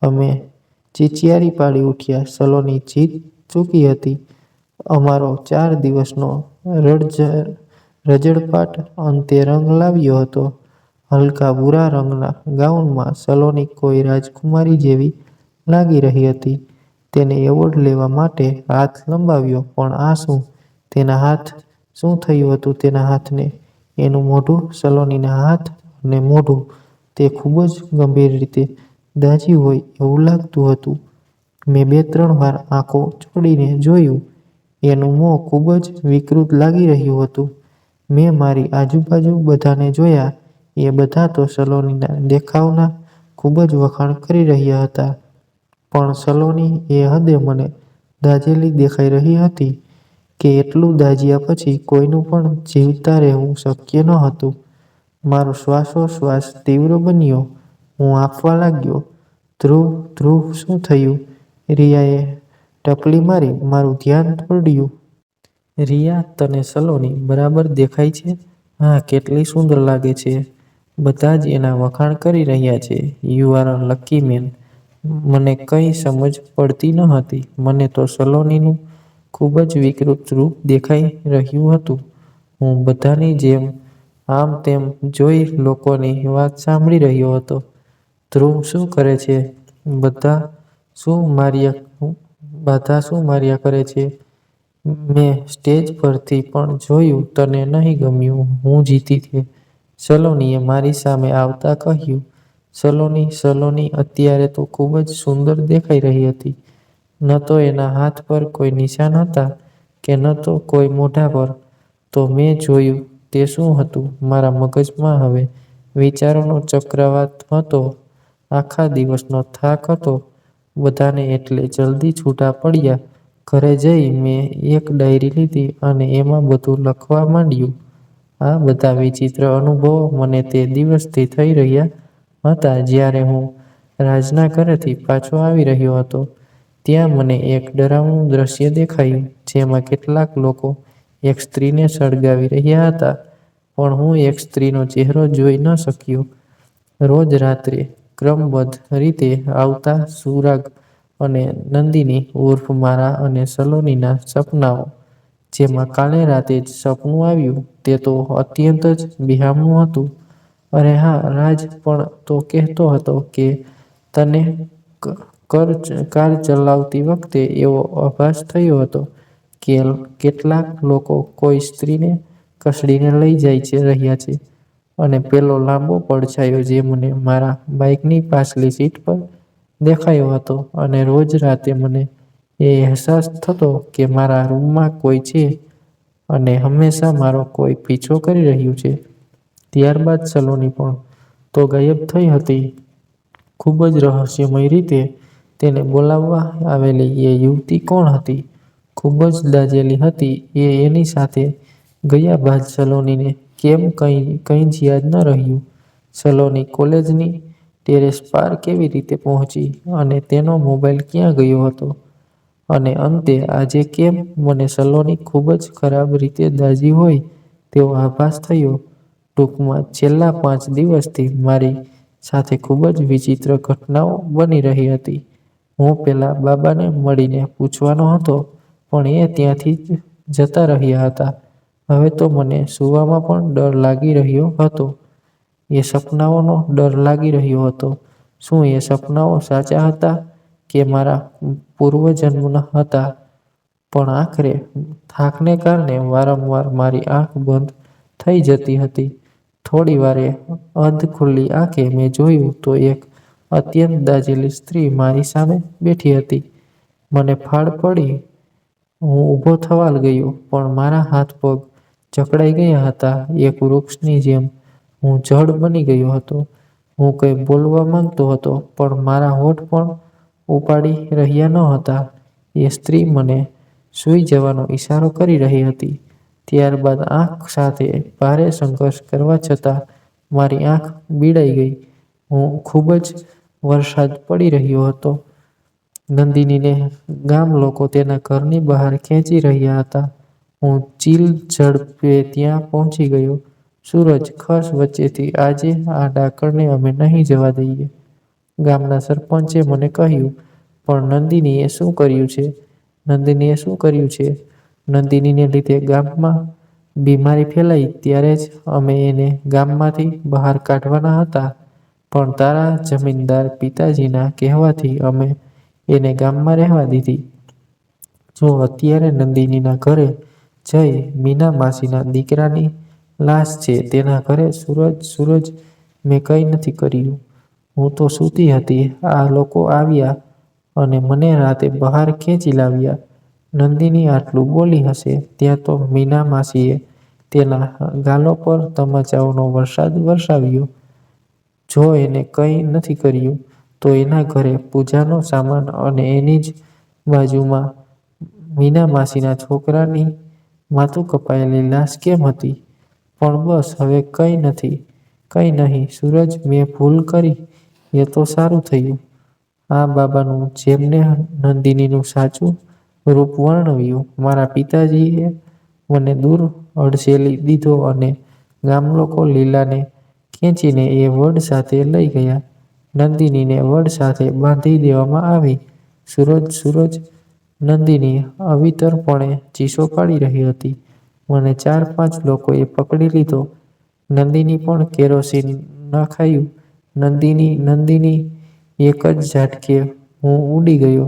અમે ચીચિયારી પાડી ઉઠ્યા. સલોની જીત ચૂકી હતી. અમારો 4 દિવસનો રજળપાટ અંતે રંગ લાવ્યો હતો. હલકા ભૂરા રંગના ગાઉનમાં સલોની કોઈ રાજકુમારી જેવી લાગી રહી હતી. તેને એવોર્ડ લેવા માટે હાથ લંબાવ્યો. પણ આ શું? તેના હાથ? શું થયું હતું તેના હાથને? એનું મોઢું? સલોનીના હાથ અને મોઢું. તે ખૂબ જ ગંભીર રીતે દાઝી હોય એવું લાગતું હતું. મેં 2-3 વાર આંખો ચોળીને જોયું. એનું મોં ખૂબ જ વિકૃત લાગી રહ્યું હતું. મેં મારી આજુબાજુ બધાને જોયા. એ બધા તો સલોનીના દેખાવના ખૂબ જ વખાણ કરી રહ્યા હતા. પણ સલોની એ હદે મને દાઝેલી દેખાઈ રહી હતી કે એટલું દાઝ્યા પછી કોઈનું પણ જીવતા રહેવું શક્ય ન હતું. મારો શ્વાસોશ્વાસ તીવ્ર બન્યો. હું આપવા લાગ્યો. ધ્રુવ, ધ્રુવ, શું થયું? રિયાએ ટપલી મારી. મારું ધ્યાન દોડ્યું. રિયા, તને સલોની બરાબર દેખાય છે? હા, કેટલી સુંદર લાગે છે. બધા જ એના વખાણ કરી રહ્યા છે. You are a lucky man. મને કંઈ સમજ પડતી ન હતી. મને તો સલોનીનું ખૂબ જ વિકૃત રૂપ દેખાઈ રહ્યું હતું. હું બધાની જેમ આમ તેમ જોઈ લોકોની વાત સાંભળી રહ્યો હતો. ધ્રુવ શું કરે છે? બધા શું માર્યા કરે છે? મેં સ્ટેજ પરથી પણ જોયું. તને નહીં ગમ્યું? હું જીતી છે. સલોનીએ મારી સામે આવતા કહ્યું. સલોની, સલોની અત્યારે તો ખૂબ જ સુંદર દેખાઈ રહી હતી. ન તો એના હાથ પર કોઈ નિશાન હતા કે ન તો કોઈ મોઢા પર. તો મેં જોયું તે શું હતું? મારા મગજમાં હવે વિચારોનો ચક્રવાત હતો. આખા દિવસનો થાક હતો બધાને એટલે જલ્દી છૂટા પડ્યા. ઘરે જઈ મેં એક ડાયરી લીધી અને એમાં બધું લખવા માંડ્યું. આ બધા વિચિત્ર અનુભવો મને તે દિવસથી થઈ રહ્યા હતા. જ્યારે હું રાજના ઘરેથી પાછો આવી રહ્યો હતો, ત્યાં મને એક ડરાવનું દ્રશ્ય દેખાયું, જેમાં કેટલાક લોકો એક સ્ત્રીને સળગાવી રહ્યા હતા, પણ હું એક સ્ત્રીનો ચહેરો જોઈ ન શક્યો. રોજ રાત્રે ક્રમબદ્ધ રીતે આવતા સુરાગ અને નંદિની ઉર્ફ મારા અને સલોનીના સપનાઓ, જેમાં કાલે રાતે જ સપનું આવ્યું તે તો અત્યંત જ બિહામણું હતું. અરે હા, રાજ પણ તો કહેતો હતો કે તને કાર ચલાવતી વખતે એવો આભાસ થયો હતો કે કેટલાક લોકો કોઈ સ્ત્રીને કસડીને લઈ રહ્યા છે. અને પેલો લાંબો પડછાયો જે મને મારા બાઇકની પાછલી સીટ પર દેખાયો હતો. અને રોજ રાતે મને એ અહેસાસ થતો કે મારા રૂમમાં કોઈ છે અને હંમેશા મારો કોઈ પીછો કરી રહ્યું છે. ત્યારબાદ સલોની પણ તો ગાયબ થઈ હતી. ખૂબ જ રહસ્યમય રીતે તેને બોલાવવા આવેલી એ યુવતી કોણ હતી? ખૂબ જ દાઝેલી હતી એ. એની સાથે ગયા બાદ સલોનીને કેમ કંઈ જ યાદ ન રહ્યું. સલોની કોલેજની ટેરેસ પાર કેવી રીતે પહોંચી અને તેનો મોબાઈલ ક્યાં ગયો હતો? અને અંતે આજે કેમ મને સલોની ખૂબ જ ખરાબ રીતે દાઝી હોય તેવો આભાસ થયો? ટૂંકમાં છેલ્લા 5 દિવસથી મારી સાથે ખૂબ જ વિચિત્ર ઘટનાઓ બની રહી હતી. હું પેલા બાબાને મળીને પૂછવાનો હતો, પણ એ ત્યાંથી જતા રહ્યા હતા. હવે તો મને સૂવામાં પણ ડર લાગી રહ્યો હતો. એ સપનાઓનો ડર લાગી રહ્યો હતો. શું એ સપનાઓ સાચા હતા કે મારા પૂર્વજન્મના હતા? પણ આખરે થાકને કારણે વારંવાર મારી આંખ બંધ થઈ જતી હતી. થોડી વારે અધ ખુલ્લી આંખે મેં જોયું તો એક અત્યંત દાઝેલી સ્ત્રી મારી સામે બેઠી હતી. મને ફાળ પડી. હું ઊભો થવા ગયો, પણ મારા હાથ પગ જકડાઈ ગયા હતા. એક વૃક્ષની જેમ હું જડ બની ગયો હતો. હું કંઈ બોલવા માંગતો હતો, પણ મારા હોઠ પણ ઉપાડી રહ્યા ન હતા. એ સ્ત્રી મને સૂઈ જવાનો ઈશારો કરી રહી હતી. ત્યારબાદ આંખ સાથે ભારે સંઘર્ષ કરવા છતાં મારી આંખ બીડાઈ ગઈ. ખૂબ જ વરસાદ પડી રહ્યો હતો. નંદિનીને ગામ લોકો તેના ઘરની બહાર ખેંચી રહ્યા હતા. હું ચીલ ઝડપે ત્યાં પહોંચી ગયો. સૂરજ, ખસ વચ્ચેથી આજે આ ડાકણને અમે નહીં જવા દઈએ, ગામના સરપંચે મને કહ્યું. પણ નંદિનીએ શું કર્યું છે? નંદિનીએ શું કર્યું છે? નંદિનીને લીધે ગામમાં બીમારી ફેલાઈ ત્યારે જ અમે એને ગામમાંથી બહાર કાઢવાના હતા, પણ તારા જમીનદાર પિતાજીના કહેવાથી અમે એને ગામમાં રહેવા દીધી. જો અત્યારે નંદિનીના ઘરે જઈ મીના માસીના દીકરાની લાશ છે તેના ઘરે. સૂરજ, મેં કંઈ નથી કર્યું. હું તો સૂતી હતી. આ લોકો આવ્યા અને મને રાતે બહાર ખેંચી લાવ્યા. નંદિની આટલું બોલી હશે ત્યાં તો મીના માસીએ તેના ગાલો પર તમાચાઓનો વરસાદ વરસાવ્યો. જો એને કંઈ નથી કર્યું તો એના ઘરે પૂજાનો સામાન અને એની જ બાજુમાં મીના માસીના છોકરાની માથું કપાયેલી લાશ કેમ હતી? પણ બસ, હવે કંઈ નહીં. સૂરજ, મેં ભૂલ કરી. એ તો સારું થયું. આ બાબાનું જેમને નંદિનીનું સાચું રૂપ વર્ણવ્યું. મારા પિતાજીએ મને દૂર હડસેલી દીધો અને ગામલોકો લીલાને ખેંચીને એ વડ સાથે લઈ ગયા. નંદિનીને વડ સાથે બાંધી દેવામાં આવી. સૂરજ સૂરજ નંદિની અવિતરપણે ચીસો પાડી રહી હતી. મને 4-5 લોકોએ પકડી લીધો. નંદિની પણ કેરોસીન નખાયું. નંદિની નંદિની એક જ ઝાટકે હું ઉડી ગયો.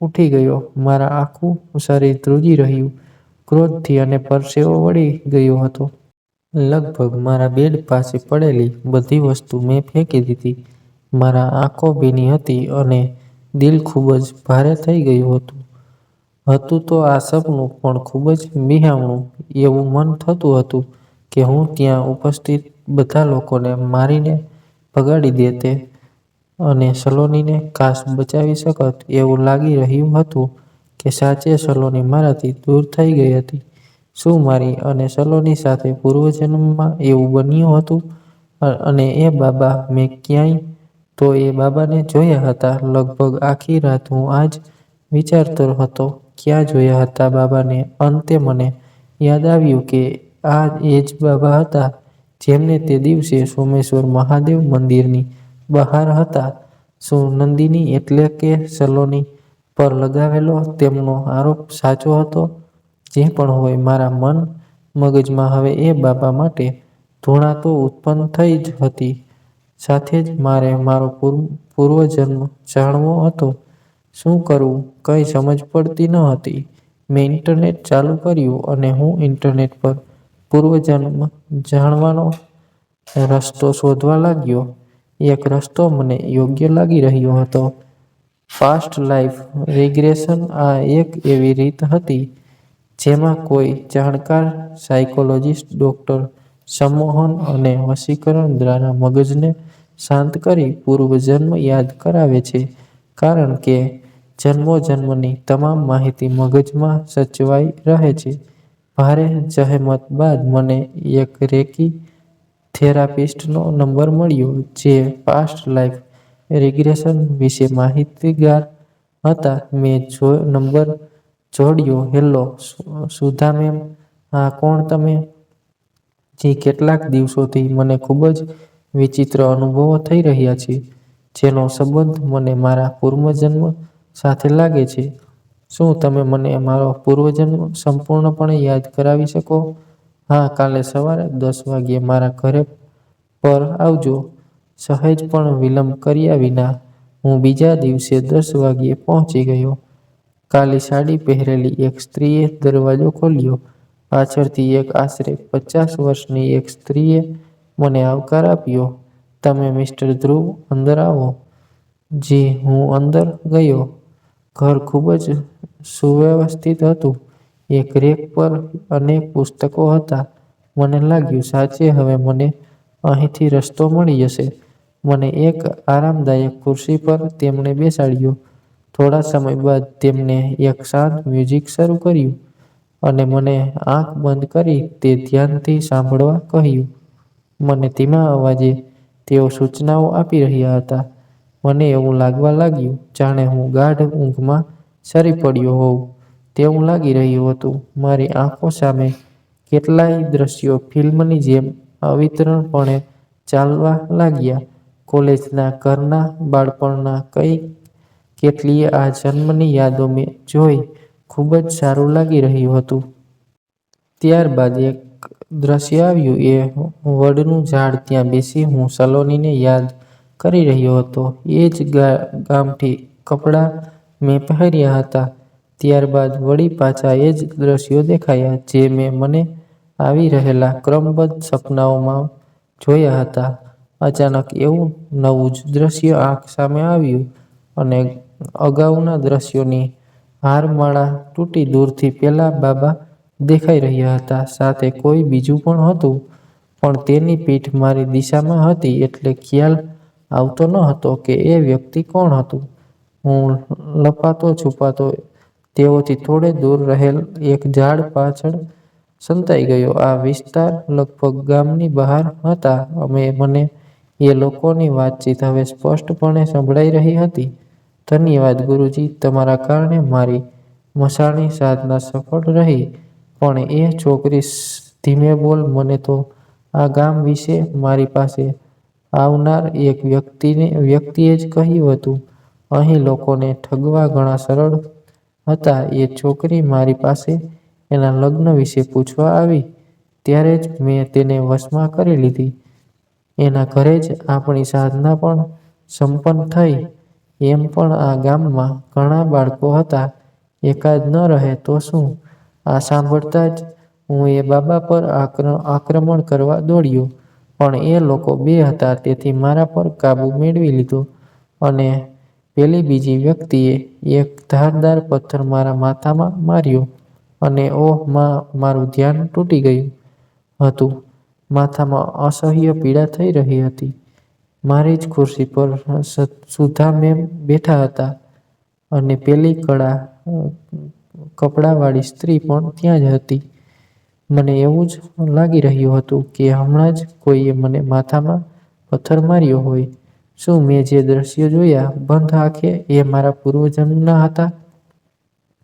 ઉઠી ગયો. મારા આખું શરીર ધ્રુજી રહ્યું ક્રોધથી અને પરસેવો વળી ગયો હતો. લગભગ મારા બેડ પાસે પડેલી બધી વસ્તુ મેં ફેંકી દીધી. મારા આંખો ભીની હતી અને દિલ ખૂબ જ ભારે થઈ ગયું હતું. હતું તો આ સપનું પણ ખૂબ જ બિહામણું. એવું મન થતું હતું કે હું ત્યાં ઉપસ્થિત બધા લોકોને મારીને ભગાડી દેતે અને સલોનીને કાશ બચાવી શકત. એવું લાગી રહ્યું હતું કે સાચે સલોની મારાથી દૂર થઈ ગઈ હતી. શું મારી અને સલોની સાથે પૂર્વજન્મમાં એવું બન્યું હતું? અને એ બાબા મેં ક્યાંય તો એ બાબાને જોયા હતા. લગભગ આખી રાત હું આ જ વિચારતો હતો. ક્યાં જોયા હતા બાબાને? અંતે મને યાદ આવ્યું કે આ એ જ બાબા હતા જેમને તે દિવસે સોમેશ્વર મહાદેવ મંદિરની બહાર હતા. શું નંદિની એટલે કે સલોની પર લગાવેલો તેમનો આરોપ સાચો હતો? જે પણ હોય, મારા મગજમાં હવે એ બાબા માટે ધૂણા તો ઉત્પન્ન થઈ જ હતી. સાથે જ મારે મારો પૂર્વજન્મ જાણવો હતો. શું કરવું કંઈ સમજ પડતી ન હતી. મેં ઇન્ટરનેટ ચાલુ કર્યું અને હું ઇન્ટરનેટ પર પૂર્વજન્મ જાણવાનો રસ્તો શોધવા લાગ્યો. એક રસ્તો મને યોગ્ય લાગી રહ્યો હતો. Past life regression. આ એક એવી રીત હતી જેમાં કોઈ જાણકાર સાયકોલોજિસ્ટ ડોક્ટર સંમોહન અને વશીકરણ દ્વારા મગજને શાંત કરી પૂર્વજન્મ યાદ કરાવે છે. કારણ કે જન્મોજન્મની તમામ માહિતી મગજમાં સચવાઈ રહે છે. ભારે જહેમત બાદ મને એક રેકી થેરાપિસ્ટનો નંબર મળ્યો જે પાસ્ટ લાઈફ રિગ્રેશન વિશે માહિતગાર હતા. મેં નંબર જોડ્યો. હેલો સુધા મેમ, હા કોણ તમે? જી, કેટલાક દિવસોથી મને ખૂબ જ વિચિત્ર અનુભવો થઈ રહ્યા છે જેનો સંબંધ મને મારા પૂર્વજન્મ સાથે લાગે છે. શું તમે મને મારો પૂર્વજન્મ સંપૂર્ણપણે યાદ કરાવી શકો? હા, કાલે સવારે 10 વાગ્યે મારા ઘર પર આવજો. સહેજ પણ વિલંબ કર્યા વિના હું બીજા દિવસે 10 વાગ્યે પહોંચી ગયો. કાલી સાડી પહેરેલી એક સ્ત્રીએ દરવાજો ખોલ્યો. પાછળથી એક આશરે 50 વર્ષની એક સ્ત્રીએ મને આવકાર આપ્યો. તમે મિસ્ટર ધ્રુવ, અંદર આવો. જી, હું અંદર ગયો. ઘર ખૂબ જ સુવ્યવસ્થિત હતું. એક રેક પર અનેક પુસ્તકો હતા. મને લાગ્યું સાચે હવે મને અહીંથી રસ્તો મળી જશે. મને એક આરામદાયક ખુરશી પર તેમણે બેસાડ્યો. થોડા સમય બાદ તેમણે એક શાંત મ્યુઝિક શરૂ કર્યું અને મને આંખ બંધ કરી તે ધ્યાનથી સાંભળવા કહ્યું. મને ધીમા અવાજે તેઓ સૂચનાઓ આપી રહ્યા હતા. મને એવું લાગવા લાગ્યું જાણે હું ગાઢ ઊંઘમાં સરી પડ્યો હોઉં તેવું લાગી રહ્યું હતું. મારી આંખો સામે કેટલાય દ્રશ્યો ફિલ્મની જેમ અવિરતપણે ચાલવા લાગ્યા. કોલેજના, ઘરના, બાળપણના કેટલીય આ જન્મની યાદો મેં જોઈ. ખૂબ જ સારું લાગી રહ્યું હતું. ત્યારબાદ એક દ્રશ્ય આવ્યું. એ વડનું ઝાડ. ત્યાં બેસી હું સલોનીને યાદ કરી રહ્યો હતો. એ જ ગામઠી કપડાં મેં પહેર્યા હતા. ત્યારબાદ વળી પાછા એ જ દ્રશ્યો દેખાયા જે મેં મને આવી રહેલા ક્રમબદ્ધ સપનાઓમાં જોયા હતા. અચાનક એવું નવું જ દ્રશ્ય આંખ સામે આવ્યું અને અગાઉના દ્રશ્યોની હારમાળા તૂટી દૂરથી પેલા બાબા દેખાઈ રહ્યા હતા. સાથે કોઈ બીજું પણ હતું પણ તેની પીઠ મારી દિશામાં હતી એટલે ખ્યાલ આવતો ન હતો કે એ વ્યક્તિ કોણ હતું. હું લપાતો છુપાતો તેઓથી થોડે દૂર રહેલ એક ઝાડ પાછળ સંતાઈ ગયો. આ વિસ્તાર લગભગ ગામની બહાર હતા. મને એ લોકોની વાતચીત હવે સ્પષ્ટપણે સંભળાઈ રહી હતી. ધન્યવાદ ગુરુજી, તમારા કારણે મારી મસાણી સાધના સફળ રહી. પણ એ છોકરી ધીમે બોલ, મને તો આ ગામ વિશે મારી પાસે આવનાર એક વ્યક્તિએ જ કહ્યું હતું. અહીં લોકોને ઠગવા ઘણા સરળ હતા. એ છોકરી મારી પાસે એના લગ્ન વિશે પૂછવા આવી ત્યારે જ મેં તેને વશમાં કરી લીધી. એના ઘરે જ આપણી સાધના પણ સંપન્ન થઈ. એમ પણ આ ગામમાં ઘણા બાળકો હતા, એકાદ ન રહે તો શું? આ સાંભળતા જ હું એ બાબા પર આક્રમણ કરવા દોડ્યો. પણ એ લોકો બે હતા, તેથી મારા પર કાબૂ મેળવી લીધો અને પેલી બીજી વ્યક્તિએ એક ધારદાર પથ્થર મારા માથામાં માર્યો અને ઓહ માં, મારું ધ્યાન તૂટી ગયું હતું. માથામાં અસહ્ય પીડા થઈ રહી હતી. મારી જ ખુરશી પર સુધા મેમ બેઠા હતા અને પેલી કપડાવાળી સ્ત્રી પણ ત્યાં જ હતી. મને એવું જ લાગી રહ્યું હતું કે હમણાં જ કોઈએ મને માથામાં પથ્થર માર્યો હોય. શું મેં જે દ્રશ્યો જોયા બંધ આંખે એ મારા પૂર્વજન્મના હતા?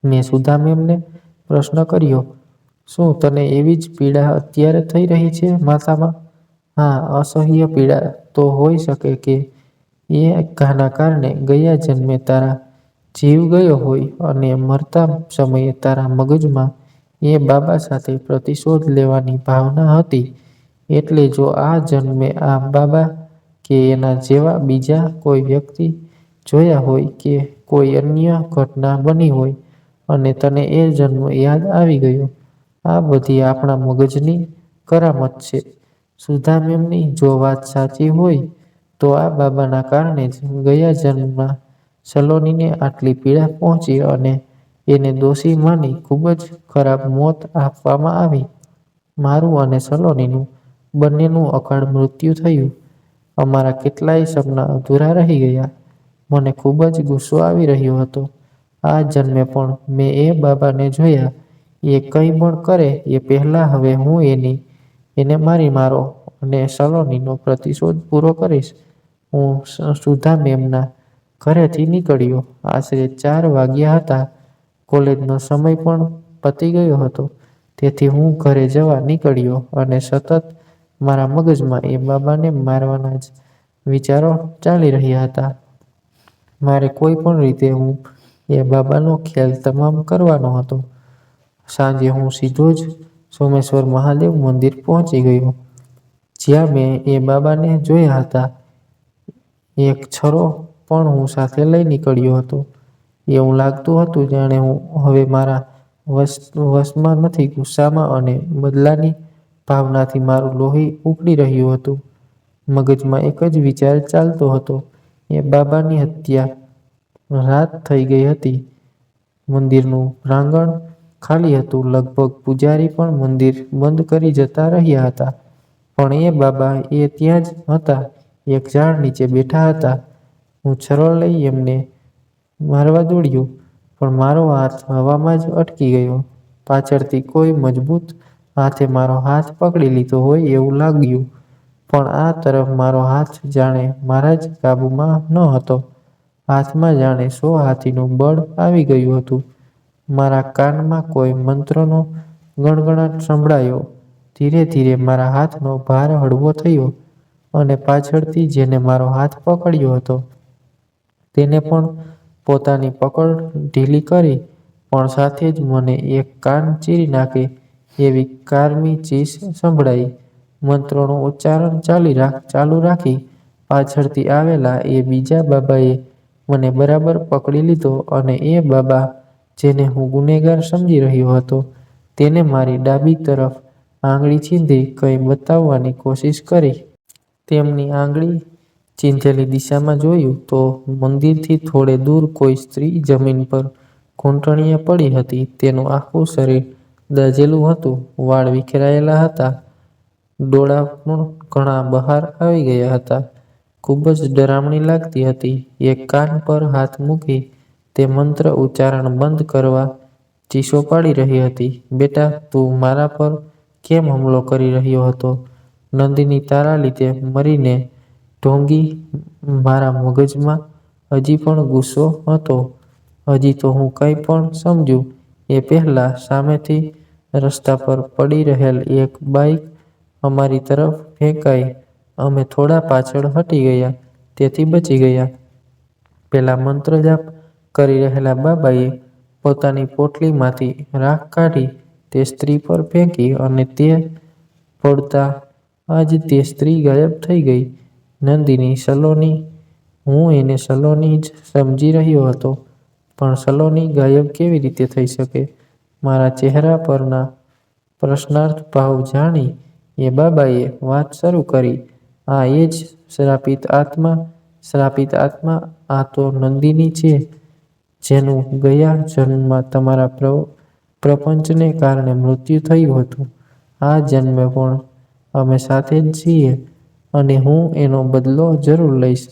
મેં સુધા મેમને પ્રશ્ન કર્યો. શું તને એવી જ પીડા અત્યારે થઈ રહી છે માથામાં? હા, અસહ્ય પીડા તો હોઈ શકે કે એ ઘાના કારણે ગયા જન્મે તારા જીવ ગયો હોય અને મરતા સમયે તારા મગજમાં એ બાબા સાથે પ્રતિશોધ લેવાની ભાવના હતી. એટલે જો આ જન્મે આ બાબા કે એના જેવા બીજા કોઈ વ્યક્તિ જોયા હોય કે કોઈ અન્ય ઘટના બની હોય અને તને એ જન્મ યાદ આવી ગયો, આ બધી આપણા મગજની કરામત છે. સુધા મેમની જો વાત સાચી હોય તો આ બાબાના કારણે જ ગયા જન્મમાં સલોનીને આટલી પીડા પહોંચી અને એને દોષી માની ખૂબ જ ખરાબ મોત આપવામાં આવી. મારું અને સલોનીનું બંનેનું અકાળ મૃત્યુ થયું. અમારા કેટલાય સપના અધૂરા રહી ગયા. મને ખૂબ જ ગુસ્સો આવી રહ્યો હતો. આ જન્મે પણ મેં એ બાબાને જોયા. એ કંઈ પણ કરે એ પહેલાં હવે હું એને મારો અને સલોનીનો પ્રતિશોધ પૂરો કરીશ. હું સુધા મેમના ઘરેથી નીકળ્યો. આશરે 4 વાગ્યા હતા. કોલેજનો સમય પણ પતી ગયો હતો. તેથી હું ઘરે જવા નીકળ્યો અને સતત મારા મગજમાં એ બાબાને મારવાના જ વિચારો ચાલી રહ્યા હતા. મારે કોઈ પણ રીતે હું એ બાબાનો ખેલ તમામ કરવાનો હતો. સાંજે હું સીધો જ સોમેશ્વર મહાદેવ મંદિર પહોંચી ગયો, જ્યાં મેં એ બાબાને જોયા હતા. એક છરો પણ હું સાથે લઈ નીકળ્યો હતો. એવું લાગતું હતું જાણે હું હવે મારા વશમાં નથી. ગુસ્સામાં અને બદલાની ભાવનાથી મારું લોહી ઉકળી રહ્યું હતું. મગજમાં એક જ વિચાર ચાલતો હતો, એ બાબાની હત્યા. રાત થઈ ગઈ હતી. મંદિરનું પ્રાંગણ ખાલી હતું. લગભગ પૂજારી પણ મંદિર બંધ કરી જતા રહ્યા હતા. પણ એ બાબા ત્યાં જ હતા, એક ઝાડ નીચે બેઠા હતા. હું છરો લઈ એમને મારવા દોડ્યો, પણ મારો હાથ હવામાં જ અટકી ગયો. પાછળથી કોઈ મજબૂત હાથે મારો હાથ પકડી લીધો હોય એવું લાગ્યું, પણ આ તરફ મારો હાથ જાણે મારા જ કાબૂમાં ન હતો. હાથમાં જાણે 100 હાથીનું બળ આવી ગયું હતું. મારા કાનમાં કોઈ મંત્રનો ગણગણાટ સંભળાયો. ધીરે ધીરે મારા હાથનો ભાર હળવો થયો અને પાછળથી જેને મારો હાથ પકડ્યો હતો તેને પણ પોતાની પકડ ઢીલી કરી. પણ સાથે જ મને એક કાન ચીરી નાખે એવી કારમી ચીસ સંભળાઈ. મંત્રોનું ઉચ્ચારણ ચાલુ રાખી પાછળથી આવેલા એ બીજા બાબાએ મને બરાબર પકડી લીધો અને એ બાબા જેને હું ગુનેગાર સમજી રહ્યો હતો તેને મારી ડાબી તરફ આંગળી ચીંધી કંઈ બતાવવાની કોશિશ કરી. તેમની આંગળી ચીંધેલી દિશામાં જોયું તો મંદિરથી થોડે દૂર કોઈ સ્ત્રી જમીન પર ઘૂંટણિયે પડી હતી. તેનું આખું શરીર દાઝેલું હતું, વાળ વિખેરાયેલા હતા, ડોળા પણ ઘણા બહાર આવી ગયા હતા. ખૂબ જ ડરામણી લાગતી હતી. એક કાન પર હાથ મૂકી તે મંત્ર ઉચ્ચારણ બંધ કરવા ચીસો પાડી રહી હતી. બેટા, તું મારા પર કેમ હુમલો કરી રહ્યો હતો? નંદિની તારા લીધે મરીને ઢોંગી. મારા મગજમાં હજી પણ ગુસ્સો હતો. હજી તો હું કંઈ પણ સમજું એ પહેલાં સામેથી રસ્તા પર પડી રહેલ એક બાઈક અમારી તરફ ફેંકાઈ. અમે થોડા પાછળ હટી ગયા, તેથી બચી ગયા. પેલા મંત્ર જાપ કરી રહેલા બાબાએ પોતાની પોટલીમાંથી રાખ કાઢી તે સ્ત્રી પર ફેંકી અને તે પડતા જ તે સ્ત્રી ગાયબ થઈ ગઈ. નંદિની સલોની. હું એને સલોની જ સમજી રહ્યો હતો, પણ સલોની ગાયબ કેવી રીતે થઈ શકે? મારા ચહેરા પરના પ્રશ્નાર્થ ભાવ જાણી એ બાબાએ વાત શરૂ કરી. આ એ જ શ્રાપિત આત્મા. શ્રાપિત આત્મા આ તો નંદિની છે, જેનું ગયા જન્મમાં તમારા પ્રપંચને કારણે મૃત્યુ થયું હતું. આ જન્મે પણ અમે સાથે જ છીએ અને હું એનો બદલો જરૂર લઈશ.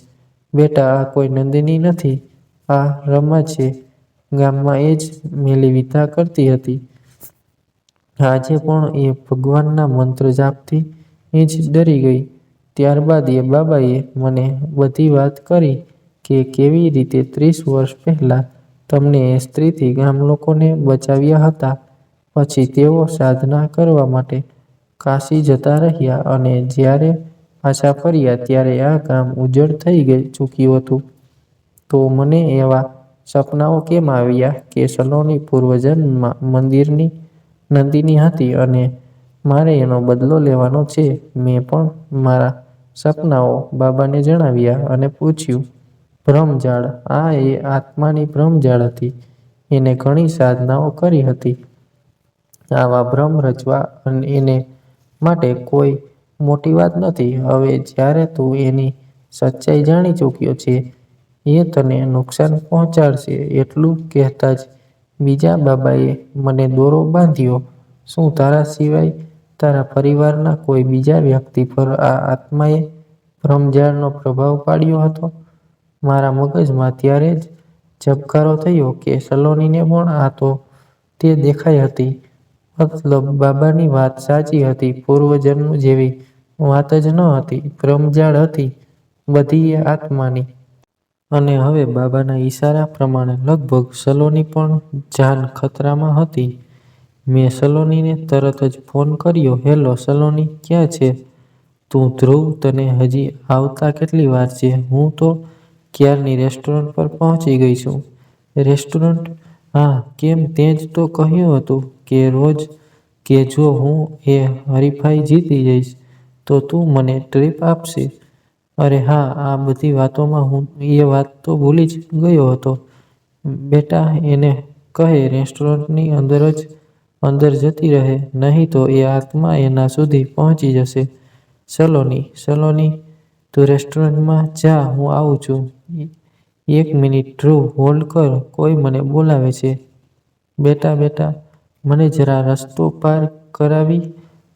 બેટા, આ કોઈ નંદિની નથી, આ રમા છે. ગામમાં એ જ મેલી વિધા કરતી હતી. આજે પણ એ ભગવાનના મંત્ર જાપથી જ ડરી ગઈ. ત્યારબાદ એ બાબાએ મને બધી વાત કરી કે કેવી રીતે 30 વર્ષ પહેલાં તમને એ સ્ત્રીથી ગામલોકોને બચાવ્યા હતા. પછી તેઓ સાધના કરવા માટે કાશી જતા રહ્યા અને જ્યારે પાછા ફર્યા ત્યારે આ ગામ ઉજ્જડ થઈ ચૂક્યું હતું. તો મને એવા સપનાઓ કેમ આવ્યા કે સલોની પૂર્વજન્મમાં નંદિની હતી અને મારે એનો બદલો લેવાનો છે. મેં પણ મારા સપનાઓ બાબાને જણાવ્યા અને પૂછ્યું. ભ્રમજાળ. આ એ આત્માની ભ્રમજાળ હતી. એને ઘણી સાધનાઓ કરી હતી. આવા ભ્રમ રચવા એને માટે કોઈ મોટી વાત નથી. હવે જ્યારે તું એની સચ્ચાઈ જાણી ચૂક્યો છે, એ તને નુકસાન પહોંચાડશે. એટલું કહેતાં જ બીજા બાબાએ મને દોરો બાંધ્યો. શું તારા સિવાય તારા પરિવારના કોઈ બીજા વ્યક્તિ પર આ આત્માએ ભ્રમજાળનો પ્રભાવ પાડ્યો હતો? મારા મગજમાં ત્યારે જ ઝબકારો થયો કે સલોનીને પણ આ તો તે દેખાઈ હતી. મતલબ બાબાની વાત સાચી હતી. પૂર્વજન્મ જેવી વાત જ ન હતી, ભ્રમજાળ હતી બધી એ આત્માની. અને હવે બાબાના ઈશારા પ્રમાણે લગભગ સલોની પણ જાન ખતરામાં હતી. મેં સલોનીને તરત જ ફોન કર્યો. હેલો સલોની, ક્યાં છે તું? ધ્રુવ, તને હજી આવતા કેટલી વાર છે? હું તો ક્યારની રેસ્ટોરન્ટ પર પહોંચી ગઈ છું. રેસ્ટોરન્ટ? હા, કેમ? તે જ તો કહ્યું હતું કે જો હું એ હરીફાઈ જીતી જઈશ તો તું મને ટ્રીપ આપશે. અરે હા, આ બધી વાતોમાં હું એ વાત તો ભૂલી જ ગયો હતો. બેટા, એને કહે રેસ્ટોરન્ટની અંદર જતી રહે, નહીં તો એ આત્મા એના સુધી પહોંચી જશે. સલોની, તું રેસ્ટોરન્ટમાં જા, હું આવું છું. એક મિનિટ ધ્રુવ, હોલ્ડ કર, કોઈ મને બોલાવે છે. બેટા, મને જરા રસ્તો પાર કરાવી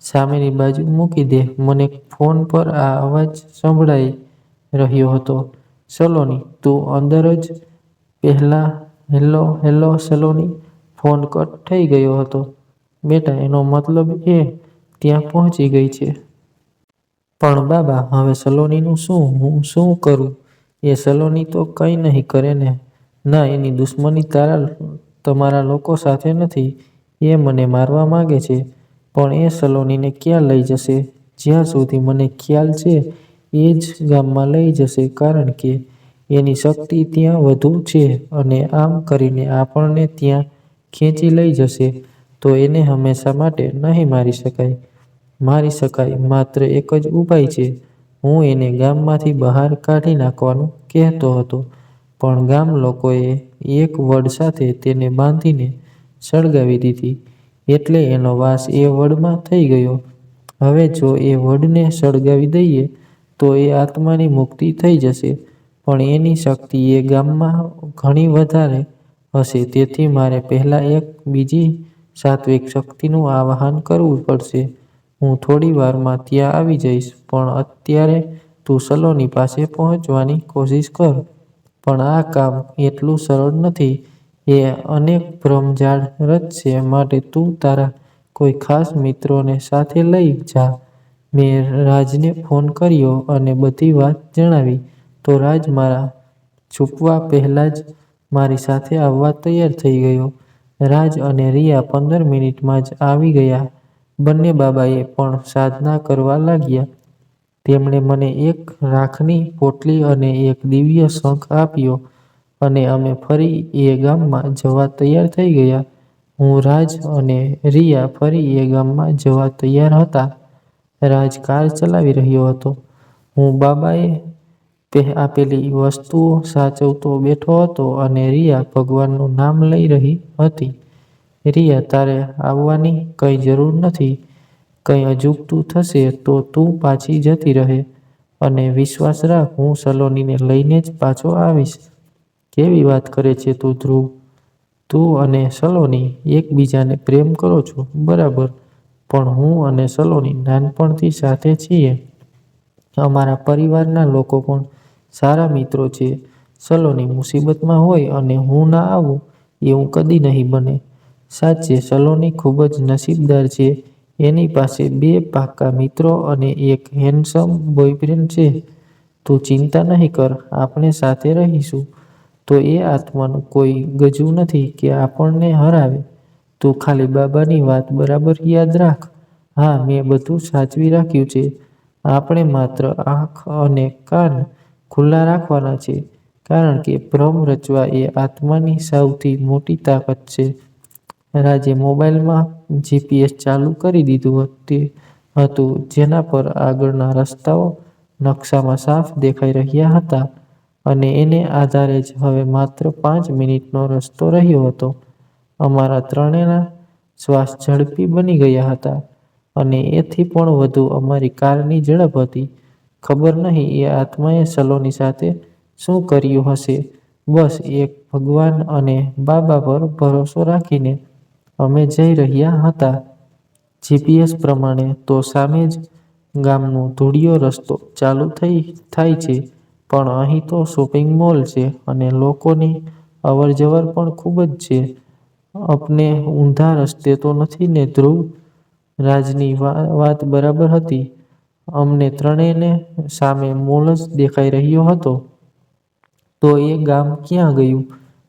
સામેની બાજુ મૂકી દે. મને ફોન પર આ અવાજ સંભળાઈ રહ્યો હતો. સલોની, તું અંદર જ પહેલા. હેલો સલોની. ફોન કટ થઈ ગયો હતો. બેટા, એનો મતલબ એ ત્યાં પહોંચી ગઈ છે. પણ બાબા, હવે સલોનીનું શું? હું શું કરું? એ સલોની તો કંઈ નહીં કરે ને? ના, એની દુશ્મની તમારા લોકો સાથે નથી. એ મને મારવા માંગે છે. પણ એ સલોનીને ક્યાં લઈ જશે? જ્યાં સુધી મને ખ્યાલ છે એ જ ગામમાં લઈ જશે, કારણ કે એની શક્તિ ત્યાં વધુ છે અને આમ કરીને આપણને ત્યાં ખેંચી લઈ જશે. તો એને હંમેશા માટે નહીં મારી શકાય. મારી શકાય. માત્ર એક જ ઉપાય છે. હું એને ગામમાંથી બહાર કાઢી નાખવાનું કહેતો હતો, પણ ગામ લોકોએ એક વડ સાથે તેને બાંધીને સળગાવી દીધી. એટલે એનો વાસ એ વડમાં થઈ ગયો. હવે જો એ વડને સળગાવી દઈએ તો એ આત્માની મુક્તિ થઈ જશે, પણ એની શક્તિ એ ગામમાં ઘણી વધારે હશે. તેથી મારે પહેલાં એક બીજી સાત્વિક શક્તિનું આવાહન કરવું પડશે. હું થોડી વારમાં ત્યાં આવી જઈશ, પણ અત્યારે તું સલોની પાસે પહોંચવાની કોશિશ કર. પણ આ કામ એટલું સરળ નથી. એ અનેક ભ્રમજાળ રચશે, માટે તું તારા કોઈ ખાસ મિત્રોને સાથે લઈ જા. મેં રાજને ફોન કર્યો અને બધી વાત જણાવી તો રાજ મારા છૂપવા પહેલાં જ મારી સાથે આવવા તૈયાર થઈ ગયો. રાજ અને રિયા 15 મિનિટમાં જ આવી ગયા. બંને બાબાએ પણ સાધના કરવા લાગ્યા. તેમણે મને એક રાખની પોટલી અને એક દિવ્ય શંખ આપ્યો અને અમે ફરી એ ગામમાં જવા તૈયાર થઈ ગયા. હું, રાજ અને રિયા ફરી એ ગામમાં જવા તૈયાર હતા. રાજ કાર ચલાવી રહ્યો હતો. હું બાબાએ આપેલી વસ્તુઓ સાચવતો બેઠો હતો અને રિયા ભગવાનનું નામ લઈ રહી હતી. રિયા, તારે આવવાની કંઈ જરૂર નથી. કંઈ અજુગતું થશે તો તું પાછી જતી રહે અને વિશ્વાસ રાખ, હું સલોનીને લઈને જ પાછો આવીશ. કેવી વાત કરે છે તું ધ્રુવ? તું અને સલોની એકબીજાને પ્રેમ કરો છો, બરાબર, પણ હું અને સલોની નાનપણથી સાથે છીએ. અમારા પરિવારના લોકો પણ સારા મિત્રો છે. સલોની મુસીબતમાં હોય અને હું ના આવું એવું કદી નહીં બને. સાચે સલોની ખૂબ જ નસીબદાર છે. એની પાસે 2 પાક્કા મિત્રો અને એક હેન્ડસમ બોયફ્રેન્ડ છે. તું ચિંતા નહીં કર, આપણે સાથે રહીશું. તો એ આત્માનું કોઈ ગજુ નથી કે આપણને હરાવે. તું ખાલી બાબાની વાત બરાબર યાદ રાખ. હા, મેં બધું સાચવી રાખ્યું છે. આપણે માત્ર આંખ અને કાન ખુલ્લા રાખવાના છે, કારણ કે ભ્રમ રચવા એ આત્માની સૌથી મોટી તાકાત છે. રાજે મોબાઈલમાં GPS ચાલુ કરી દીધું હતું, જેના પર આગળના રસ્તાઓ નકશામાં સાફ દેખાઈ રહ્યા હતા અને એને આધારે જ હવે માત્ર 5 મિનિટનો રસ્તો રહ્યો હતો. અમારા ત્રણેયના શ્વાસ ઝડપી બની ગયા હતા અને એથી પણ વધુ અમારી કારની ઝડપ હતી. ખબર નહીં એ આત્માએ સલોની સાથે શું કર્યું હશે. બસ એક ભગવાન અને બાબા પર ભરોસો રાખીને અમે જઈ રહ્યા હતા. GPS પ્રમાણે તો સામે જ ગામનો ધૂળિયો રસ્તો ચાલુ થાય છે, પણ અહીં તો શોપિંગ મોલ છે અને લોકોની અવરજવર પણ ખૂબ જ છે. આપણે ઊંધા રસ્તે તો નથી ને ધ્રુવ? રાજની વાત બરાબર હતી. અમને ત્રણેયને સામે મોલ જ દેખાઈ રહ્યો હતો. તો એ ગામ ક્યાં ગયું?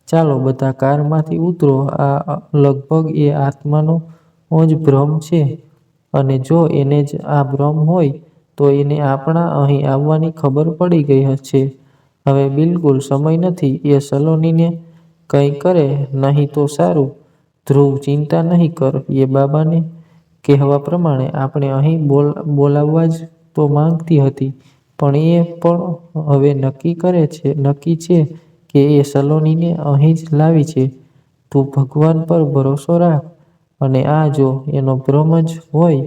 ચાલો બધા કારમાંથી ઉતરો. આ લગભગ એ આત્માનો જ ભ્રમ છે, અને જો એને જ આ ભ્રમ હોય તો એને આપણા અહીં આવવાની ખબર પડી ગઈ છે. હવે બિલકુલ સમય નથી. એ સલોનીને કંઈ કરે નહીં તો સારું. ધ્રુવ, ચિંતા નહીં કર. એ બાબાને કહેવા પ્રમાણે આપણે અહીં બોલાવવા જ તો માંગતી હતી, પણ એ પણ હવે નક્કી છે કે એ સલોનીને અહીં જ લાવી છે. તું ભગવાન પર ભરોસો રાખ અને આ જો એનો ભ્રમ જ હોય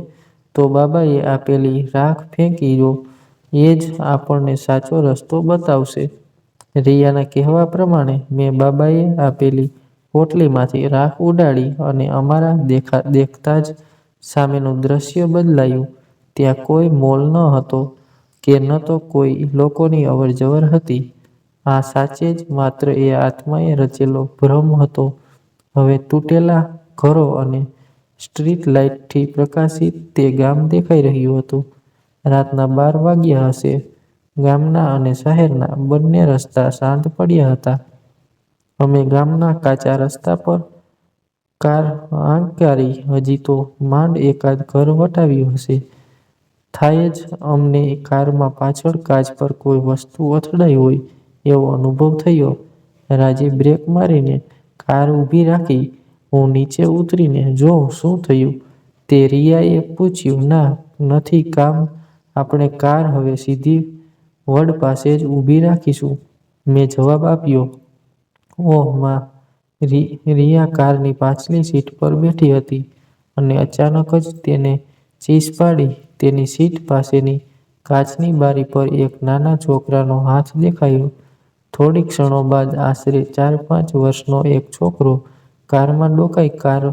તો બાબાએ આપેલી રાખ ફેંકી દો. એ જ આપણને સાચો રસ્તો બતાવશે. રિયાના કહેવા પ્રમાણે મેં બાબાએ આપેલી પોટલીમાંથી રાખ ઉડાડી અને અમારા દેખતા જ સામેનું દ્રશ્ય બદલાયું. ત્યાં કોઈ મોલ ન હતો કે ન તો કોઈ લોકોની અવરજવર હતી. આ સાચે જ માત્ર એ આત્માએ રચેલો ભ્રમ હતો. હવે તૂટેલા ઘરો અને સ્ટ્રીટ લાઇટથી પ્રકાશિત તે ગામ દેખાઈ રહ્યું હતું. રાતના 12 વાગ્યા હશે. ગામના અને શહેરના બંને રસ્તા શાંત પડ્યા હતા. અમે ગામના કાચા રસ્તા પર કાર આંકારી. હજી તો માંડ એકાદ ઘર વટાવ્યું હશે. થાય જ અમને કારમાં પાછળ કાચ પર કોઈ વસ્તુ અથડાઈ હોય એવો અનુભવ થયો. રાજે બ્રેક મારીને કાર ઊભી રાખી. હું નીચે ઉતરીને જોઉં શું થયું તે રિયાએ પૂછ્યું. ના, નથી કામ. આપણે કાર હવે સીધી વડ પાસે જ ઊભી રાખીશું, મેં જવાબ આપ્યો. ઓહ માં. રિયા કારની પાછલી સીટ પર બેઠી હતી અને અચાનક જ તેને ચીસ પાડી. તેની સીટ પાસેની કાચની બારી પર એક નાના છોકરાનો હાથ દેખાયો. થોડી ક્ષણો બાદ આશરે 4-5 વર્ષનો એક છોકરો કારમાં ડોકાઈ કાર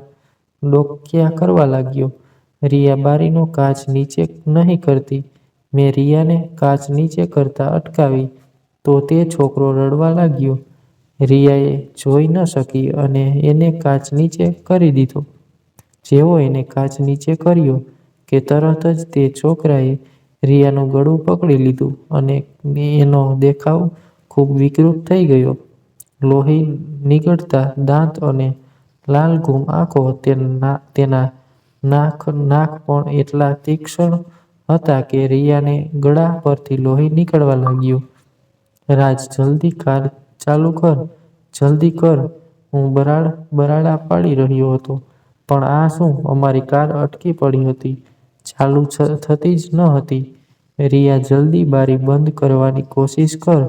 ડોક્યા કરવા લાગ્યો. રિયા બારીનો કાચ નીચે નહીં કરતી. મેં રિયાને કાચ નીચે કરતા અટકાવી તો તે છોકરો રડવા લાગ્યો. રિયાએ જોઈ ન શકી અને એને કાચ નીચે કરી દીધો. જેવો એને કાચ નીચે કર્યો કે તરત જ તે છોકરાએ રિયાનું ગળું પકડી લીધું અને એનો દેખાવ ખૂબ વિકૃત થઈ ગયો. લોહી નીકળતા દાંત અને લાલઘુમ આંખો, તેના નાક પણ એટલા તીક્ષ્ણ હતા કે રિયાને ગળા પરથી લોહી નીકળવા લાગ્યું. રાજ, જલ્દી કાર ચાલુ કર, જલ્દી કર. હું બરાડા પાડી રહ્યો હતો, પણ આ શું? અમારી કાર અટકી પડી હતી, ચાલુ થતી જ ન હતી. રિયા, જલ્દી બારી બંધ કરવાની કોશિશ કર.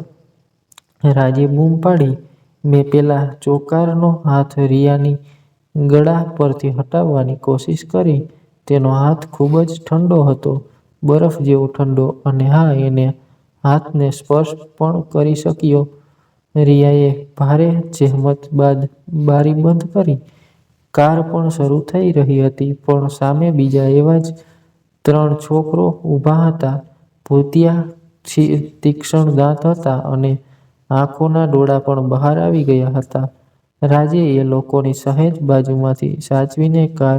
રાજે બૂમ પાડી. મેં પેલા ચોકારનો હાથ રિયાની ગળા પરથી હટાવવાની કોશિશ કરી. તેનો હાથ ખૂબ જ ઠંડો હતો, બરફ જેવો ઠંડો, અને હા, એને હાથને સ્પર્શ પણ કરી શક્યો. રિયાએ ભારે જહેમત બાદ બારી બંધ કરી. કાર પણ શરૂ થઈ રહી હતી, પણ સામે બીજા એવા જ 3 છોકરો ઊભા હતા. ભૂતિયા તીક્ષ્ણ દાંત હતા અને આંખોના ડોળા પણ બહાર આવી ગયા હતા. રાજે એ લોકોની સહેજ બાજુમાંથી સાચવીને કાર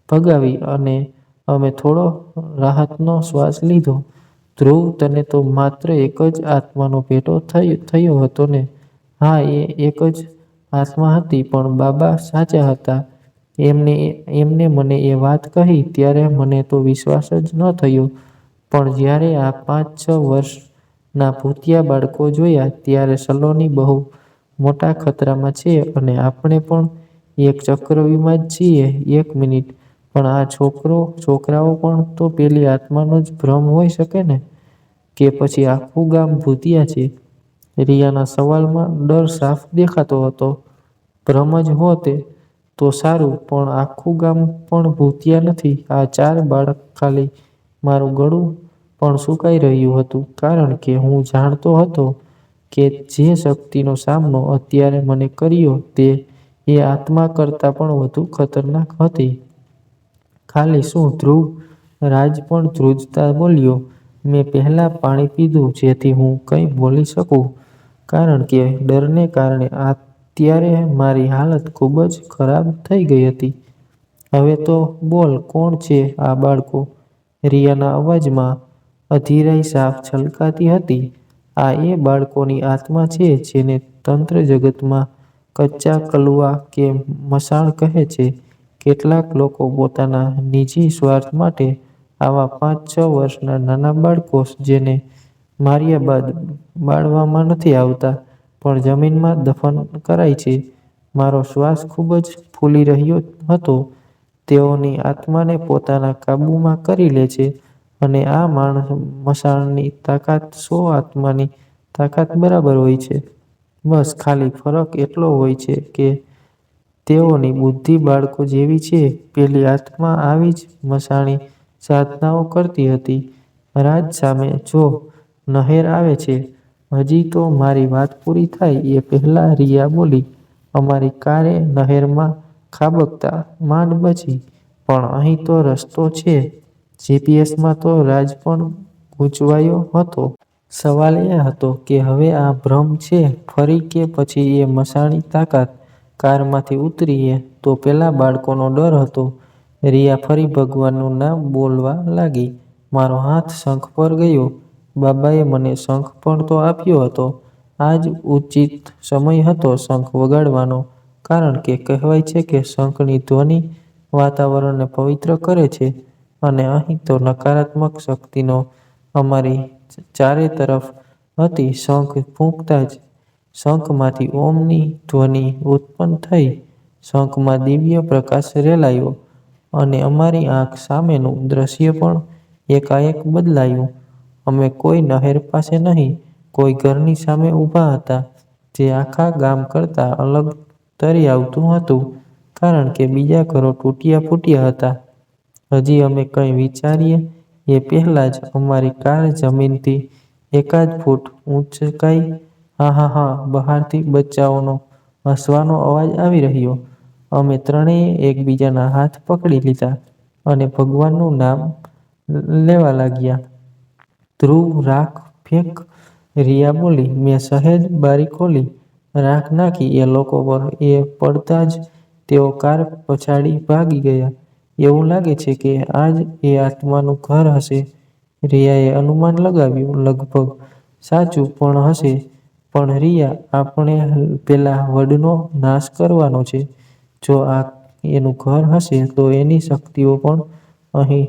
ભગાવી અને અમે થોડો રાહતનો શ્વાસ લીધો. ધ્રુવ, તને તો માત્ર એક જ આત્માનો ભેટો થયો હતો ને? હા, એ એક જ આત્મા હતી, પણ બાબા સાચા હતા. એમને મને એ વાત કહી ત્યારે મને તો વિશ્વાસ જ ન થયો, પણ જ્યારે આ 5-6 વર્ષના ભૂતિયા બાળકો જોયા, ત્યારે સલોની બહુ મોટા ખતરામાં છે અને આપણે પણ એક ચક્રવ્યૂહમાં જ છીએ. એક મિનિટ, પણ આ છોકરાઓ પણ તો પેલી આત્માનો જ ભ્રમ હોઈ શકે ને? કે પછી આખું ગામ ભૂતિયા છે? રિયાના સવાલમાં ડર સાફ દેખાતો હતો. ભ્રમ જ હોત તો સારું, પણ આખું ગામ પણ ભૂતિયા નથી. આ 4 બાળક ખાલી મારું ગળું પણ સુકાઈ રહ્યું હતું, કારણ કે હું જાણતો હતો કે જે શક્તિનો સામનો અત્યારે મને કર્યો તે એ આત્મા કરતાં પણ વધુ ખતરનાક હતી. ખાલી શું, ધ્રુવ? રાજ પણ ધ્રુજતા બોલ્યો. મેં પહેલા પાણી પીધું જેથી હું કંઈ બોલી શકું, કારણ કે ડરને કારણે અત્યારે મારી હાલત ખૂબ જ ખરાબ થઈ ગઈ હતી. હવે તો બોલ, કોણ છે આ બાળકો? રિયાના અવાજમાં અધીરાઈ સાફ છલકાતી હતી. આ એ બાળકોની આત્મા છે જેને તંત્ર જગતમાં કચ્ચા કલુઆ કે મસાણ કહે છે. કેટલાક લોકો પોતાના નિજી સ્વાર્થ માટે આવા 5-6 વર્ષના નાના બાળકો જેને માર્યા બાદ બાળવામાં નથી આવતા, પણ જમીનમાં દફન કરાય છે. મારો શ્વાસ ખૂબ જ ફૂલી રહ્યો હતો. તેઓની આત્માને પોતાના કાબૂમાં કરી લે છે, અને આ મસાણની તાકાત 100 આત્માની તાકાત બરાબર હોય છે. બસ ખાલી ફરક એટલો હોય છે કે તેઓની બુદ્ધિ બાળકો જેવી છે. પેલી આત્મા આવી જ મસાણી સાધનાઓ કરતી હતી. રાજ સામે જો. નહેર આવે છે. હજી તો મારી વાત પૂરી થાય એ પહેલાં રિયા બોલી. અમારી કારે નહેરમાં ખાબકતા માંડ બચી, પણ અહીં તો રસ્તો છે. જીપીએસમાં તો રાજ પણ ગૂંચવાયો હતો. સવાલ એ હતો કે હવે આ ભ્રમ છે ફરી કે પછી એ મસાણી તાકાત? કારમાંથી ઉતરીએ તો પેલા બાળકોનો ડર હતો. રિયા ફરી ભગવાનનું નામ બોલવા લાગી. મારો હાથ શંખ પર ગયો. બાબાએ મને શંખ પણ તો આપ્યો હતો. આ જ ઉચિત સમય હતો શંખ વગાડવાનો, કારણ કે કહેવાય છે કે શંખની ધ્વનિ વાતાવરણને પવિત્ર કરે છે, અને અહીં તો નકારાત્મક શક્તિઓ અમારી ચારે તરફ હતી. શંખ ફૂંકતા જ શંખમાંથી ઓમની ધ્વનિ ઉત્પન્ન થઈ. શંખમાં દિવ્ય પ્રકાશ રેલાયો, અને અમારી આંખ સામેનું દ્રશ્ય પણ એકાએક બદલાયું. અમે કોઈ નહેર પાસે નહીં, કોઈ ઘરની સામે ઊભા હતા, જે આખા ગામ કરતાં અલગ તરી આવતું હતું, કારણ કે બીજા ઘરો તૂટ્યા-ફૂટ્યા હતા. હજી અમે કંઈ વિચારીએ એ પહેલાં જ અમારી કાર જમીનથી એકાદ ફૂટ ઊંચકાઈ. હા હા હા, બહારથી બચ્ચાઓનો હસવાનો અવાજ આવી રહ્યો. અમે ત્રણેય એકબીજાના હાથ પકડી લીધા અને ભગવાનનું નામ લેવા લાગ્યા. ધ્રુવ, રાખ ફેંક. રિયા બોલી. મેં સહેજ બારી ખોલી, રાખ નાખી એ લોકો પર. એ પડતાં જ તેઓ કાર પછાડી ભાગી ગયા. એવું લાગે છે કે આ જ એ આત્માનું ઘર હશે. રિયાએ અનુમાન લગાવ્યું. લગભગ સાચું પણ હશે. પણ રિયા, આપણે પેલા વડનો નાશ કરવાનો છે. જો આ એનું ઘર હશે તો એની શક્તિઓ પણ અહીં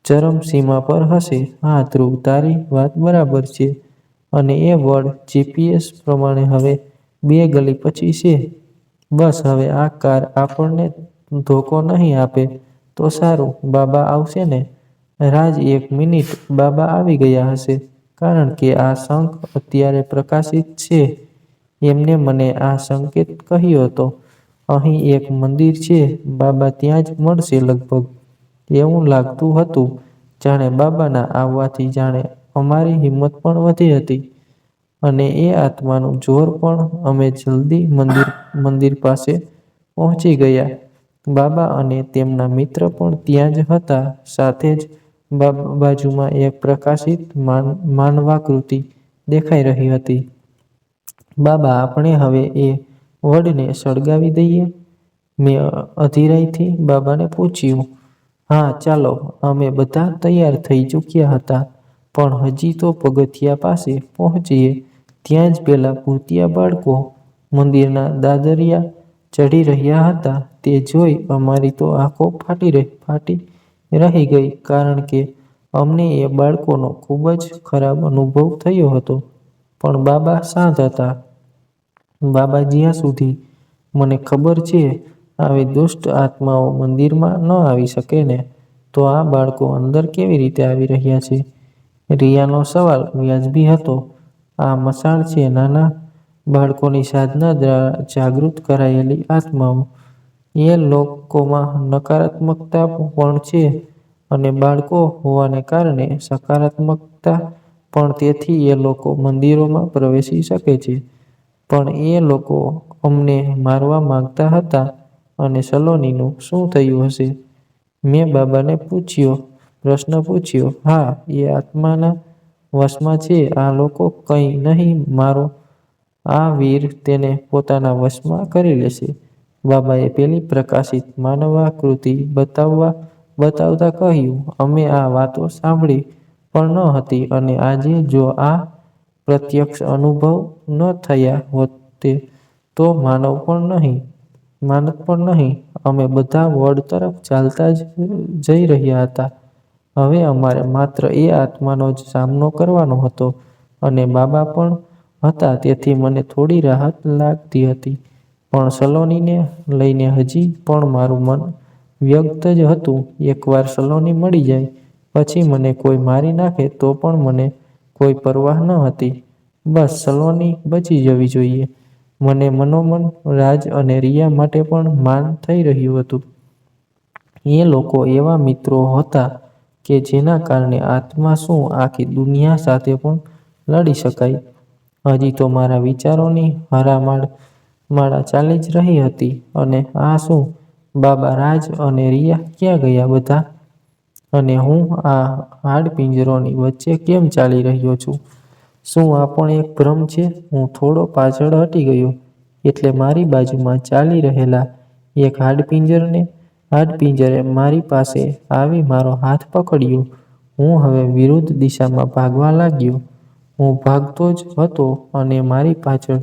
ચરમસીમા પર હશે. હા ધ્રુવ, તારી વાત બરાબર છે. અને એ વડ જીપીએસ પ્રમાણે હવે 2 ગલી પછી છે. બસ હવે આ કાર આપણને ધોકો નહીં આપે તો સારું. બાબા આવશે ને? રાજ, 1 મિનિટ. બાબા આવી ગયા હશે. કારણ કે આ શંખ અત્યારે પ્રકાશિત છે. એમને મને આ સંકેત કહ્યો હતો. અહીં એક મંદિર છે. બાબા ત્યાં જ મળશે લગભગ. એવું લાગતું હતું જાણે બાબાના આવવાથી જાણે અમારી હિંમત પણ વધી હતી. અને એ આત્માનું જોર પણ. અમે જલ્દી મંદિર પાસે પહોંચી ગયા. બાબા અને તેમના મિત્ર પણ ત્યાં જ હતા. સાથે જ બાજુમાં એક પ્રકાશિત માનવાકૃતિ દેખાઈ રહી હતી. બાબા, આપણે હવે એ વડને સળગાવી દઈએ? મેં અધીરાઈથી બાબાને પૂછ્યું. હા ચાલો. અમે બધા તૈયાર થઈ ચૂક્યા હતા. પણ હજી તો પગથિયા પાસે પહોંચીએ ત્યાં જ પેલા ભૂતિયા બાળકો મંદિરના દાદરિયા ચઢી રહ્યા હતા. તે જોઈ અમારી તો આંખો ફાટી રહી ગઈ. કારણ કે અમને એ બાળકોનો ખૂબ જ ખરાબ અનુભવ થયો હતો. પણ બાબા શાંત હતા. બાબા, જ્યાં સુધી મને ખબર છે આવી દુષ્ટ આત્માઓ મંદિરમાં ન આવી શકે ને, તો આ બાળકો અંદર કેવી રીતે આવી રહ્યા છે? રિયાનો સવાલ વ્યાજબી હતો. આ મસાણ છે નાના બાળકોની સાધના દ્વારા જાગૃત કરાયેલી આત્માઓ. એ લોકોમાં નકારાત્મકતા પણ છે અને બાળકો હોવાને કારણે સકારાત્મકતા પણ. તેથી એ લોકો મંદિરોમાં પ્રવેશી શકે છે. પણ એ લોકો અમને મારવા માંગતા હતા. અને સલોનીનું શું થયું હશે? મેં બાબાને પ્રશ્ન પૂછ્યો. હા, એ આત્માના વશમાં છે. આ લોકો કંઈ નહીં મારો. આ વીર તેને પોતાના વશમાં કરી લેશે. બાબાએ પેલી પ્રકાશિત માનવાકૃતિ બતાવતા કહ્યું. અમે આ વાતો સાંભળી પણ ન હતી. અને આજે જો આ પ્રત્યક્ષ અનુભવ ન થયા હોતે તો માનત પણ નહીં. અમે બધા વડ તરફ ચાલતા જઈ રહ્યા હતા. હવે અમારે માત્ર એ આત્માનો જ સામનો કરવાનો હતો. અને બાબા પણ હતા. તેથી મને થોડી રાહત લાગતી હતી. પણ સલોનીને લઈને હજી પણ મારું મન વ્યગ્ત જ હતું. એકવાર સલોની મળી જાય પછી મને કોઈ મારી નાખે તો પણ મને કોઈ પરવાહ ન હતી. બસ સલોની બચી જવી જોઈએ. મને મનોમન રાજ અને રિયા માટે પણ માન થઈ રહ્યું હતું. એ લોકો એવા મિત્રો હતા કે જેના કારણે આત્મા શું આખી દુનિયા સાથે પણ લડી શકાય. હજી તો મારા વિચારોની હારમાળા ચાલી જ રહી હતી. અને આ શું? બાબા, રાજ અને રિયા ક્યાં ગયા બધા? અને હું આ હાડપિંજરોની વચ્ચે કેમ ચાલી રહ્યો છું? શું આ પણ એક ભ્રમ છે? હું થોડો પાછળ હટી ગયો એટલે મારી બાજુમાં ચાલી રહેલા એક હાડપિંજરે મારી પાસે આવી મારો હાથ પકડ્યો. હું હવે વિરુદ્ધ દિશામાં ભાગવા લાગ્યો. હું ભાગતો જ હતો અને મારી પાછળ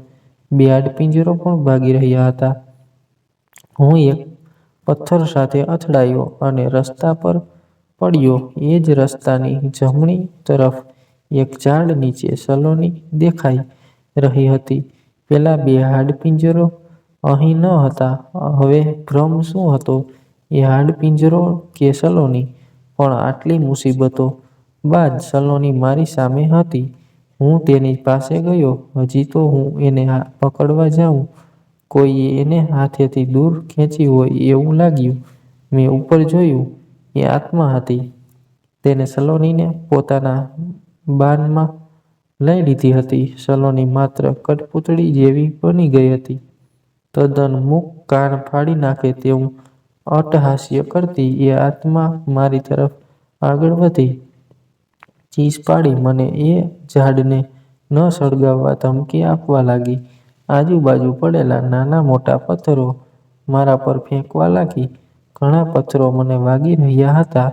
2 હાડપિંજરો પણ ભાગી રહ્યા હતા. હું એક પથ્થર સાથે અથડાયો અને રસ્તા પર પડ્યો. એ જ રસ્તાની જમણી તરફ એક ઝાડ નીચે સલોની દેખાઈ રહી હતી. પેલા 2 હાડપિંજરો અહીં ન હતા. હવે ભ્રમ શું હતો? એ હાડપિંજરો કે સલોની? પણ આટલી મુસીબતો બાદ સલોની મારી સામે હતી. હું તેની પાસે ગયો. હજી તો હું એને પકડવા જાઉં, કોઈએ એને હાથેથી દૂર ખેંચી હોય એવું લાગ્યું. મેં ઉપર જોયું. એ આત્મા હતી. તેને સલોનીને પોતાના બાનમાં લઈ લીધી હતી. સલોની માત્ર કઠપૂતળી જેવી બની ગઈ હતી. તદ્દન મૂક, કાન ફાડી નાખે તેવું અટ્ટહાસ્ય કરતી એ આત્મા મારી તરફ આગળ વધી. ચીસ પાડી મને એ ઝાડને ન સળગાવવા ધમકી આપવા લાગી. આજુબાજુ પડેલા નાના મોટા પથ્થરો મારા પર ફેંકવા લાગી. ઘણા પથ્થરો મને વાગી રહ્યા હતા.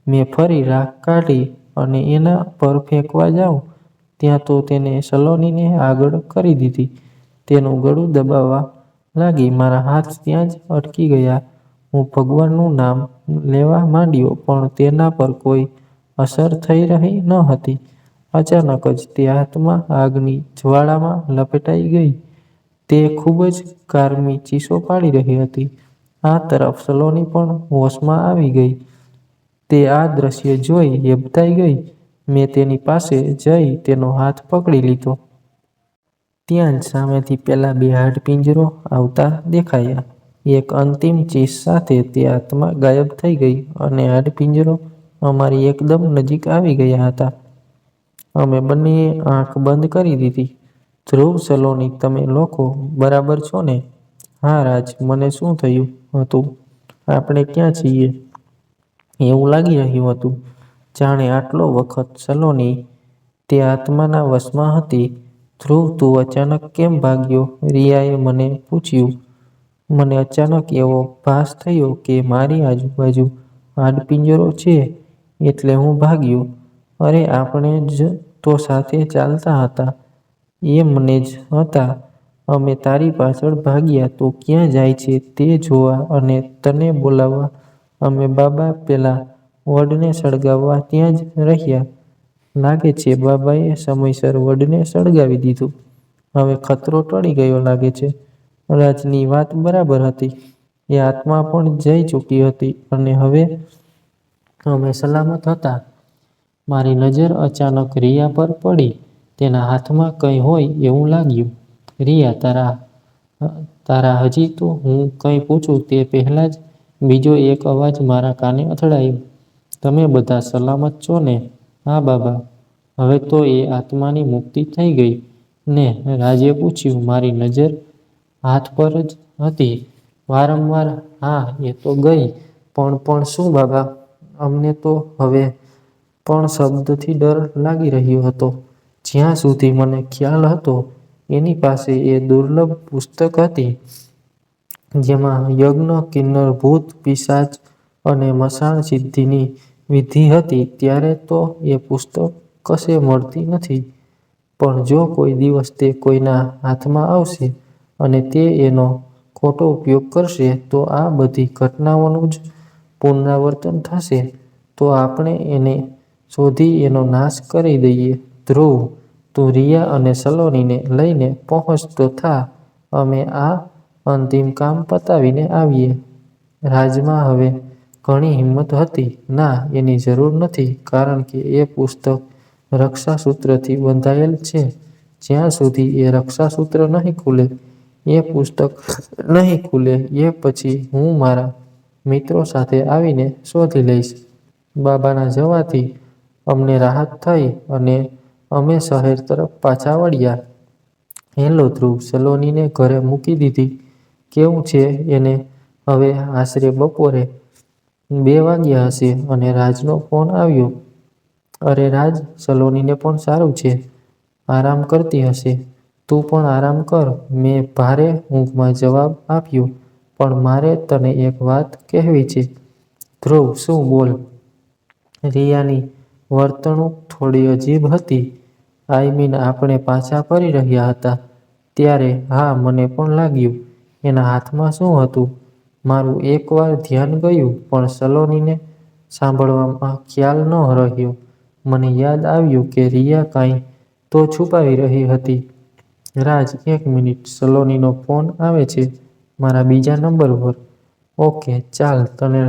મેં ફરી રાખ કાઢી અને એના પર ફેંકવા જાઉં ત્યાં તો તેને સલોનીને આગળ કરી દીધી. તેનું ગળું દબાવવા લાગી. મારા હાથ ત્યાં જ અટકી ગયા. હું ભગવાનનું નામ લેવા માંડ્યો પણ તેના પર કોઈ અસર થઈ રહી ન હતી. અચાનક જ તે હાથમાં આગની જ્વાળામાં લપેટાઈ ગઈ. તે ખૂબ જ કારમી ચીસો પાડી રહી હતી. આ તરફ સલોની પણ હોશમાં આવી ગઈ. તે આ દ્રશ્ય જોઈ હેબતાઈ ગઈ. મેં તેની પાસે જઈ તેનો હાથ પકડી લીધો. ત્યાં જ સામેથી પેલા બે હાડપિંજરો આવતા દેખાયા. એક અંતિમ ચીસ સાથે તે આત્મા ગાયબ થઈ ગઈ અને હાડપિંજરો અમારી એકદમ નજીક આવી ગયા હતા. અમે બંનેએ આંખ બંધ કરી દીધી. ધ્રુવ, સલોની, તમે લોકો બરાબર છો ને? હા રાજ, મને શું થયું હતું? આપણે ક્યાં છીએ? એવું લાગી રહ્યું હતું જાણે આટલો વખત સલોની તે આત્માના વશમાં હતી. ધ્રુવ, તું અચાનક કેમ ભાગ્યો? રિયાએ મને પૂછ્યું. મને અચાનક એવો ભાસ થયો કે મારી આજુબાજુ હાડપિંજરો છે એટલે હું ભાગ્યો. અરે આપણે જ તો સાથે ચાલતા હતા. એ મને જ હતા. અમે તારી પાછળ ભાગ્યા. તો ક્યાં જાય છે તે જોવા અને તને બોલાવવા. અમે બાબા પેલા વડને સળગાવવા ત્યાં જ રહ્યા. લાગે છે બાબાએ સમયસર વડને સળગાવી દીધું. હવે ખતરો ટળી ગયો લાગે છે. રાજની વાત બરાબર હતી. એ આત્મા પણ જઈ ચૂકી હતી અને હવે અમે સલામત હતા. મારી નજર અચાનક રિયા પર પડી. તેના હાથમાં કંઈ હોય એવું લાગ્યું. રિયા, તારા હજી તો હું કંઈ પૂછું તે પહેલાં જ બીજો એક અવાજ મારા કાને અથડાયો. તમે બધા સલામત છો ને? હા બાબા. હવે તો એ આત્માની મુક્તિ થઈ ગઈ ને? રાજે પૂછ્યું. મારી નજર હાથ પર જ હતી. વારંવાર હા એ તો ગઈ. પણ શું બાબા? અમને તો હવે પણ શબ્દથી ડર લાગી રહ્યો હતો. જ્યાં સુધી મને ખ્યાલ હતો એની પાસે એ દુર્લભ પુસ્તક હતી જેમાં યજ્ઞ, કિન્નર, ભૂત, પિશાચ અને મસાણ સિદ્ધિની વિધિ હતી. ત્યારે તો એ પુસ્તક કશે મળતી નથી. પણ જો કોઈ દિવસ તે કોઈના હાથમાં આવશે અને તે એનો ખોટો ઉપયોગ કરશે તો આ બધી ઘટનાઓનું જ પુનરાવર્તન થશે. તો આપણે એને શોધી એનો નાશ કરી દઈએ. ધ્રુવ, તું રિયા અને સલોનીને લઈને પહોંચતો થા. અમે આ અંતિમ કામ પતાવીને આવીએ. રાજમાં હવે ઘણી હિંમત હતી. ના, એની જરૂર નથી કારણ કે એ પુસ્તક રક્ષાસૂત્રથી બંધાયેલ છે. જ્યાં સુધી એ રક્ષાસૂત્ર નહીં ખુલે, એ પુસ્તક નહીં ખુલે. એ પછી હું મારા મિત્રો સાથે આવીને શોધી લઈશ. બાબાના જવાથી અમને રાહત થઈ અને અમે શહેર તરફ પાછા વળ્યા. હેલો ધ્રુવ, સલોનીને ઘરે મૂકી દીધી. કેવું છે એને હવે? આશરે બપોરે 2 વાગ્યા હશે અને રાજનો ફોન આવ્યો. અરે રાજ, સલોનીને પણ સારું છે. આરામ કરતી હશે. તું પણ આરામ કર. મેં ભારે ઊંઘમાં જવાબ આપ્યો. પણ મારે તને એક વાત કહેવી છે. ધ્રુવ, શું? બોલ. રિયાની વર્તણૂક થોડી અજીબ હતી. આપણે પાછા ફરી રહ્યા હતા ત્યારે. હા, મને પણ લાગ્યું. એના હાથમાં શું હતું? મારું એકવાર ધ્યાન ગયું પણ સલોનીને સાંભળવામાં ખ્યાલ ન રહ્યો. મને યાદ આવ્યું કે રિયા કાંઈ તો છુપાવી રહી હતી. રાજ, 1 મિનિટ. સલોનીનો ફોન આવે છે મારા બીજા નંબર પર. ઓકે, ચાલ. તમે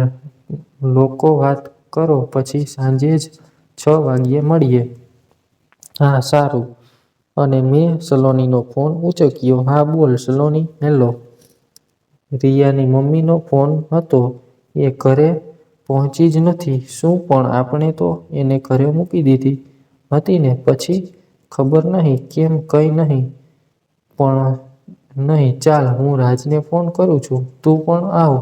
લોકો વાત કરો પછી સાંજે જ 6 વાગ્યે મળીએ. હા, સારું. અને મેં સલોનીનો ફોન ઉંચક્યો. હા, બોલ સલોની. હેલો. રિયાની મમ્મીનો ફોન હતો. એ ઘરે પહોંચી જ નથી. શું? પણ આપણે તો એને ઘરે મૂકી દીધી હતી ને? પછી? ખબર નહીં કેમ. કંઈ નહીં. પણ નહીં. ચાલ, હું રાજને ફોન કરું છું. તું પણ આવ.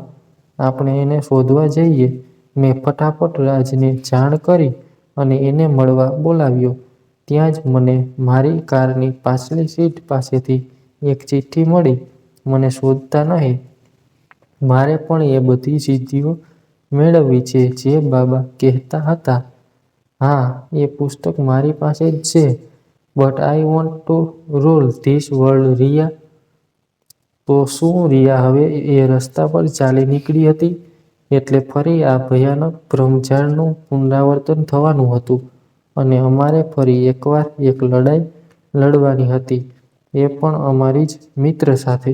આપણે એને શોધવા જઈએ. મેં ફટાફટ રાજને જાણ કરી અને એને મળવા બોલાવ્યો. ત્યાં જ મને મારી કારની પાછલી સીટ પાસેથી એક ચિઠ્ઠી મળી. મને શોધતા નહીં. મારે પણ એ બધી સિદ્ધિઓ મેળવવી છે જે બાબા કહેતા હતા. હા, એ પુસ્તક મારી પાસે જ છે. But I want to rule this world Riya. તો શું રિયા હવે એ રસ્તા પર ચાલી નીકળી હતી? એટલે ફરી આ ભયાનક બ્રહ્મજાળનું પુનરાવર્તન થવાનું હતું અને અમારે ફરી એકવાર એક લડાઈ લડવાની હતી, એ પણ અમારી જ મિત્ર સાથે.